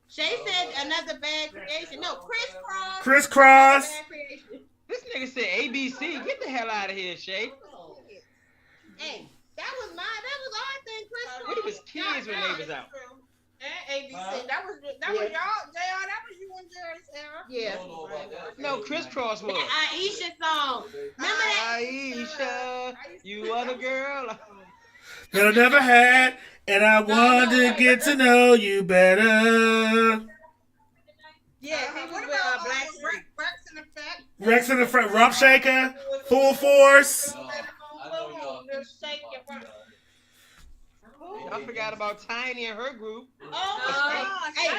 Shay said another bad creation. No, Crisscross. Crisscross. Bad creation. This nigga said ABC. Get the hell out of here, Shay. Hey, that was our thing, Crisscross. We was kids when they was out. And ABC. That was y'all, JR. That was you and Jerry's era. Yeah. No, Crisscross was. That Aisha song. Remember that? Aisha, you are the girl. That I never had, and I want to get to know you better. Yeah, he was What with about Blackstreet. Rex in Effect? Rex in the front, Rump Shaker, Full Force. I forgot about Tiny and her group. Oh, hey,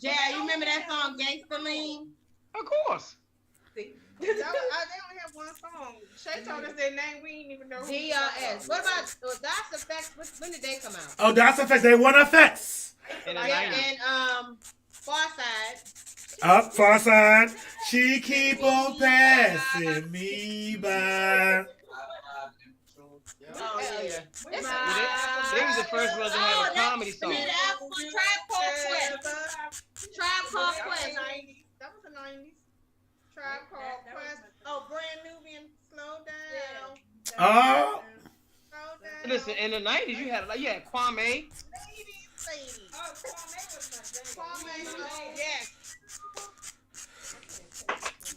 Jay, you remember that song, Gangsta Lean? Of course. They only have one song. Shay told us their name. We didn't even know. DRS. What about DOS Effects? When did they come out? Oh, that's effects. They won effects. In the Yeah, 90s. and Farside. Up, far side. She keep on passing me by. Okay. It's They was the first ones to have a comedy song. Tribe Called Quest. Tribe Called Quest. That was the 90s. Tribe Called Quest. Oh, Brand Nubian, Slow Down. Oh. Slow Down. Listen, in the 90s, you had Kwame. Ladies. Oh, Kwame, yes.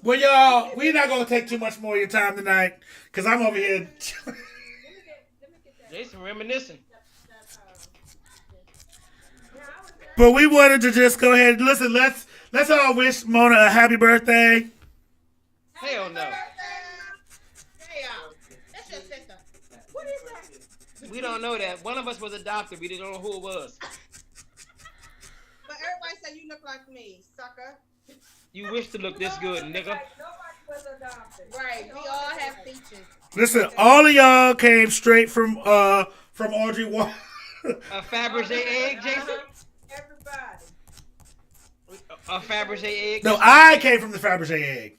Well, y'all, we're not gonna take too much more of your time tonight, cause I'm over here. Jason reminiscing. But we wanted to just go ahead and listen. Let's all wish Mona a happy birthday. Hell no. That's your sister. What is that? We don't know that. One of us was adopted. We didn't know who it was. But everybody say you look like me, sucker. You wish to look this good, nigga. Right. We all have features. Listen, all of y'all came straight from Audrey Wall. A Fabergé egg, Jason? Everybody. A Fabergé egg? No, I came from the Fabergé egg.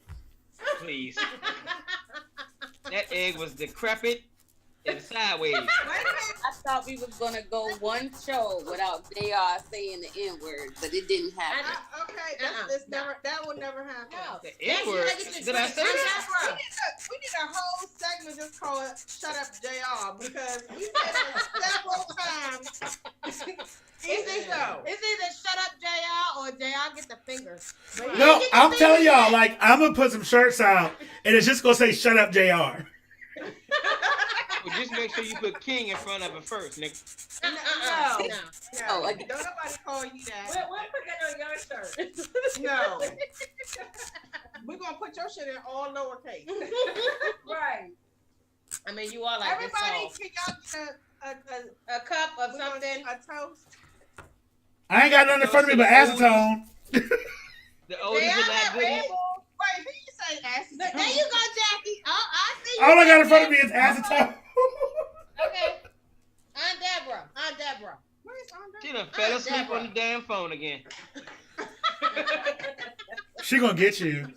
Please. That egg was decrepit and sideways. I thought we was gonna go one show without JR saying the N-word, but it didn't happen. Okay, that's never. That will never happen. The N-word? Did I say that? We need a whole segment just called "Shut Up, Jr." Because we said it several times. It's either shut up, JR, or JR get the finger. No, I'm telling y'all, like, I'm gonna put some shirts out, and it's just gonna say "Shut Up, Jr." Well, just make sure you put King in front of it first, nigga. No. Oh, Don't nobody call you that. We'll put that on your shirt. No. We're gonna put your shit in all lowercase. Right. I mean, you are like Everybody, this can y'all get a cup of something. A toast. I ain't got nothing in front of me but acetone. The oldies are not good. Wait, who you say acid? There you go, Jackie. Oh, I see you. All I got in front of me is acetone. Okay. Aunt Deborah. Where's Aunt She done fell asleep Deborah. on the damn phone again. She gonna get you.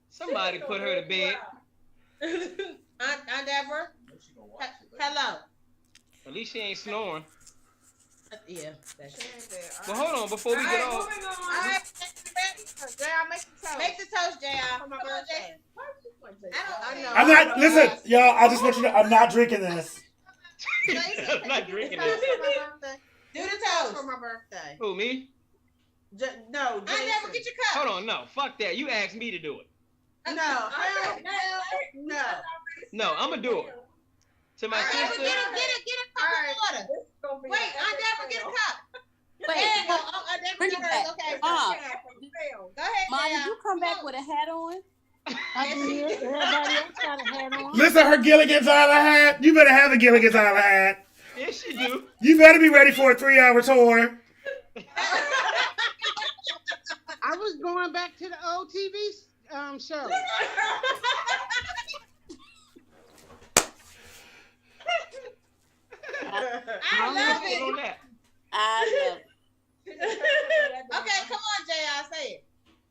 Somebody put her to bed. Aunt Deborah. Hello. At least she ain't snoring. Yeah. That's it. Well, hold on. Before we get off. All right, JR, make the toast. Make the toast, JR. For my birthday. I know. I'm not. Listen, y'all. I just want you to know, I'm not drinking this. I'm not drinking Toast this. for my birthday. Do the toast. For my birthday. Who, me? No, Aunt Deborah, get your cup. Hold on. No. Fuck that. You asked me to do it. No, no. No, I'm going to do it. To my Aunt Deborah, sister. get a cup of water. Wait, Aunt Deborah, get a cup. Wait, There you go. Aunt Deborah, bring get it hers. back. Okay. Mom. Go ahead, Mom, did JR. you come back with a hat on? I did. Everybody else got a hat on. Listen, her Gilligan's Island hat. You better have a Gilligan's Island hat. Yes, you do. You better be ready for a 3-hour tour. I was going back to the old TV show. I love it. On that. I love it. Okay, come on, JR, say it.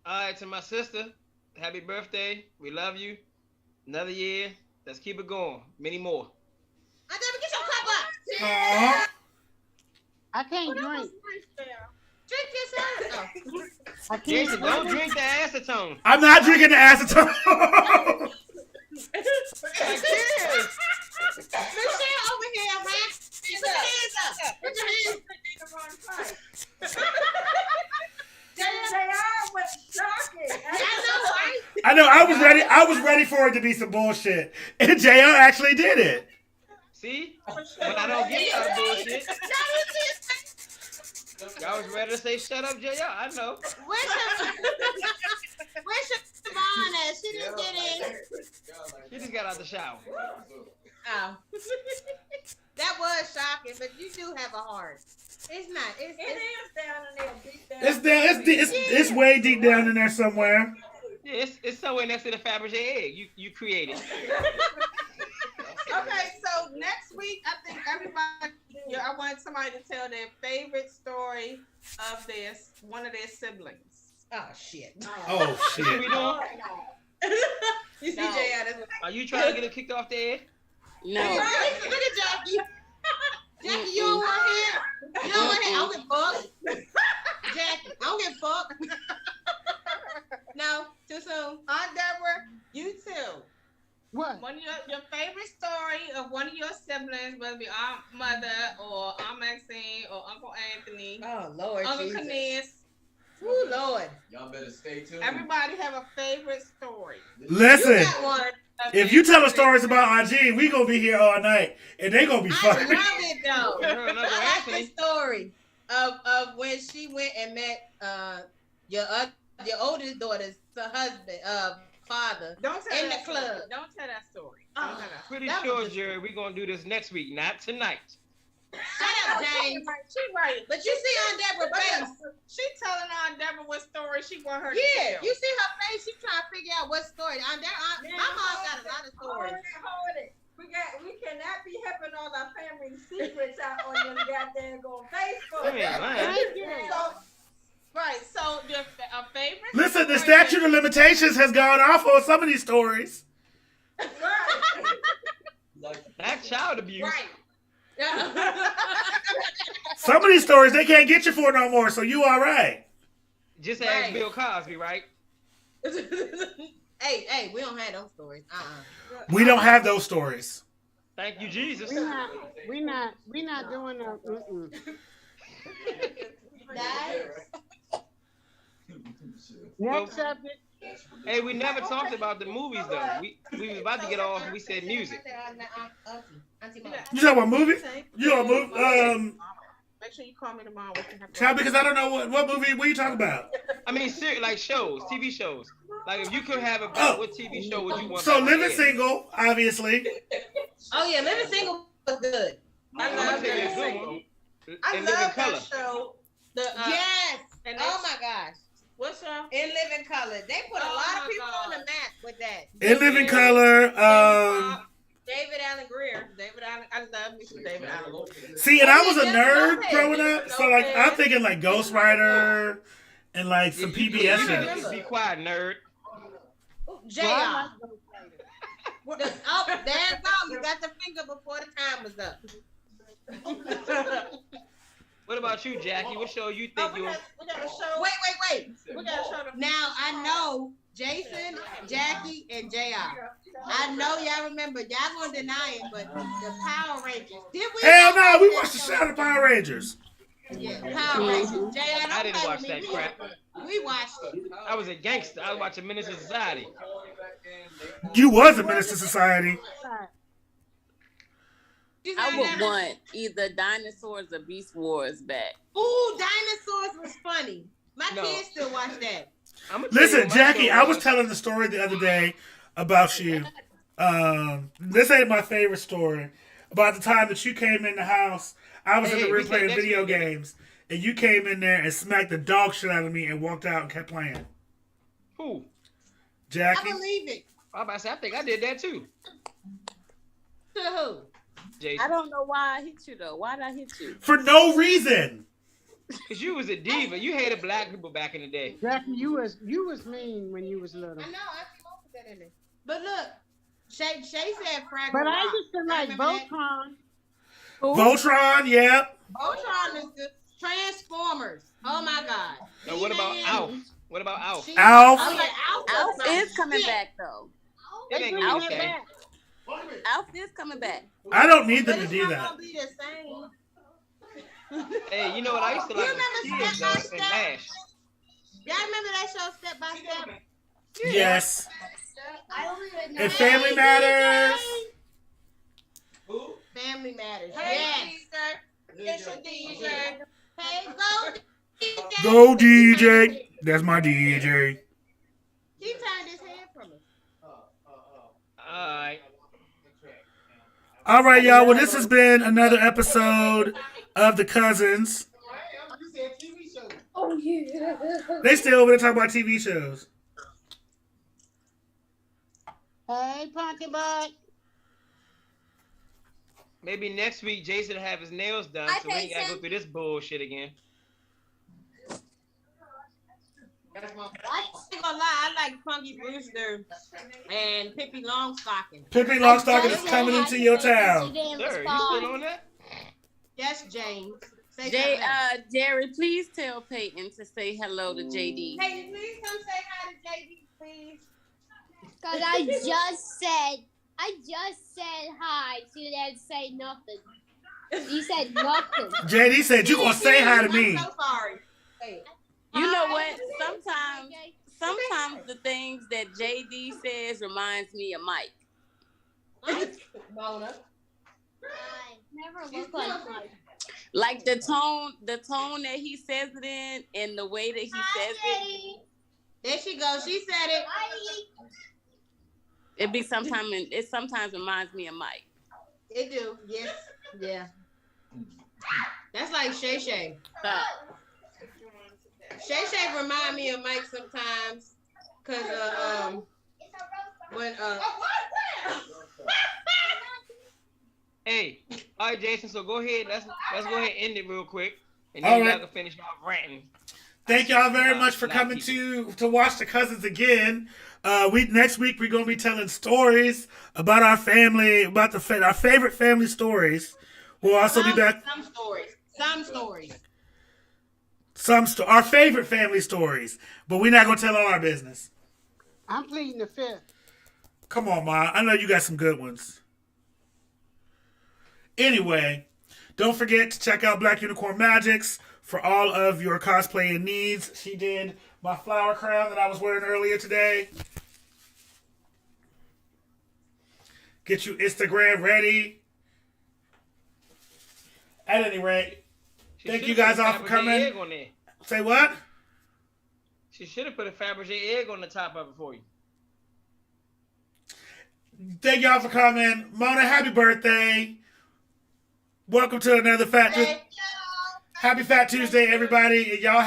All right, to my sister, happy birthday. We love you. Another year. Let's keep it going. Many more. Aunt Deborah, get your cup up. Aw. I can't drink. Drink yourself. Oh. I can't Jason, don't drink. drink the acetone. I'm not drinking the acetone. Cheers. Michelle over here, man. Put your hands up. Put your hands up. JR was shocking. I I know. I was ready. I was ready for it to be some bullshit, and JR actually did it. See? When I don't get y'all bullshit. Y'all was ready to say shut up, JR. I know. Where's Siobhan at? She didn't get in. She just got out the shower. Oh. That was shocking, but you do have a heart. It's not. It is down in there, deep down. It's down. It's way deep down in there somewhere. Yeah, it's somewhere next to the Fabergé egg you created. Okay, so next week, I think everybody, I want somebody to tell their favorite story of one of their siblings. Oh, shit. Oh What shit. we doing? You see, No. JR, that's what Are you trying to get it kicked off the air? No. Look at Jackie. Jackie, you don't want him. You don't want him. I don't give a fuck. Jackie, I don't give a fuck. No, too soon. Aunt Deborah, you too. What? One of your favorite story of one of your siblings, whether it be Aunt Mother or Aunt Maxine or Uncle Anthony, Oh Lord, Uncle Jesus. Kenneth. Ooh, Lord. Y'all better stay tuned. Everybody have a favorite story. Listen, You got one. if you tell us stories about Aunt Jean, we gonna be here all night, and they gonna be I funny. love it though. Her and Uncle I like Anthony. the story of when she went and met your oldest daughter's husband, father. Don't tell In that the club. Story. Don't tell that story. Don't tell that story. Pretty That sure, was- Jerry, we're gonna do this next week, not tonight. Shut up, James. She right. But you see Aunt Deborah's face. She telling Aunt Deborah what story she want her to Yeah, tell. you see her face. She trying to figure out what story. My mom got a lot of stories. Hold it. We cannot be helping all our family secrets out on them goddamn Facebook. Yeah, man. So, right. So your favorite. Listen, the story statute of limitations has gone off on some of these stories. Not child abuse. Right. Some of these stories they can't get you for no more, so you all right. Just ask Right. Bill Cosby, right? Hey, we don't have those stories. We don't have those stories. Thank you, Jesus. We not doing no. Next subject. Hey, we never talked about the movies though. We was about to get off and we said music. You talking about movies? You talking about Make sure you call me tomorrow. We can have child, because I don't know what movie. What you talking about? I mean, like shows, TV shows. Like if you could have a Oh. what TV show would you want? So back Living then? Single, obviously. Oh yeah, Living Single was good. I I'm love gonna tell you a that good show. one. I And love Living Color. that show. The Yes. and Oh my gosh. What's up? In Living Color, they put a Oh lot my of people on the God. map with that. In Living Color. David Allen Greer. David Allen. I love me some David Allen. See, and I was a nerd growing up, so like I'm thinking like Ghost Rider and like some PBS shows. Be quiet, nerd. J.R. Oh, there it go. You got the finger before the time was up. What about you, Jackie? What show you think We you? got a show. Wait. We got a show. Now I know Jason, Jackie, and JR. I know y'all remember. Y'all gonna deny it, but the Power Rangers. Did we? Hell no, we watched the show The Power Rangers. Yeah, Power Rangers. JR, I didn't play watch with that me. crap. We watched it. I was a gangster. I was watching Menace to Society. You was a Menace to Society. I would want either Dinosaurs or Beast Wars back. Ooh, Dinosaurs was funny. My No. kids still watch that. Listen, Jackie, I was telling the story the other day about you. This ain't my favorite story. About the time that you came in the house, I was in the Hey, room we said playing next video week. games, and you came in there and smacked the dog shit out of me and walked out and kept playing. Who? Jackie? I believe it. I about to say, I think I did that too. To who? Jason. I don't know why I hit you though. Why did I hit you? For no reason. Cause you was a diva. You hated black people back in the day. Jackie, you was mean when you was little. I know. I came up with that in it. But look, Shay said Fraggle But I Rock. used to like Remember that? Voltron. Voltron, yep. Voltron is good. Transformers. Oh my God. Now what about He-Man. Alf? What about Alf? Alf. Oh, yeah, Alf was is coming shit. back though. It ain't bringing gonna it be okay. back. Alf is coming back. I don't need But them to it's do not that. gonna be the same. Hey, you know what I used to You like? remember was Kids, Step by though, and Step? MASH. Y'all remember that show Step by Step? Yes. And And Family Matters. Family Matters. Hey, Yes. It's your DJ. Hey, go DJ. Go DJ. That's my DJ. He turned his head from us. Alright. All right, y'all. Well, this has been another episode of The Cousins. You said TV show. Oh yeah. They still over there talking about TV shows. Hey, Punky Butt. Maybe next week Jason will have his nails done, so we ain't gotta go through this bullshit again. That's my I ain't gonna lie, I like Punky Brewster and Pippi Longstocking. Pippi Longstocking is coming into your town. Sir, you still on that? Yes, James. Say Jay, something. Jerry, please tell Peyton to say hello to JD. Hey, please come say hi to JD, please. Cause I just said hi. She didn't say nothing. You said nothing. JD said you gonna say hi to me. I'm so sorry. Hey. You know what? Sometimes the things that JD says reminds me of Mike. Mona. Never looked like Mike. Like the tone that he says it in, and the way that he says it. There she goes. She said it. It sometimes reminds me of Mike. It do. Yes. Yeah. That's like Shay Shay. Shay Shay remind me of Mike sometimes, cause when Hey, all right, Jason. So go ahead. Let's go ahead and end it real quick, and All then right. y'all can finish off ranting. Thank y'all very much for coming to watch the Cousins again. Next week we're gonna be telling stories about our family, about our favorite family stories. We'll also be back. Some stories. Our favorite family stories, but we're not gonna tell all our business. I'm pleading the fifth. Come on, Ma. I know you got some good ones. Anyway, don't forget to check out Black Unicorn Magics for all of your cosplaying needs. She did my flower crown that I was wearing earlier today. Get you Instagram ready. At any rate, thank you guys all for coming. Say what? She should have put a Fabergé egg on the top of it for you. Thank y'all for coming. Mona, happy birthday. Welcome to another Fat Tuesday. Happy Fat Tuesday, everybody. Y'all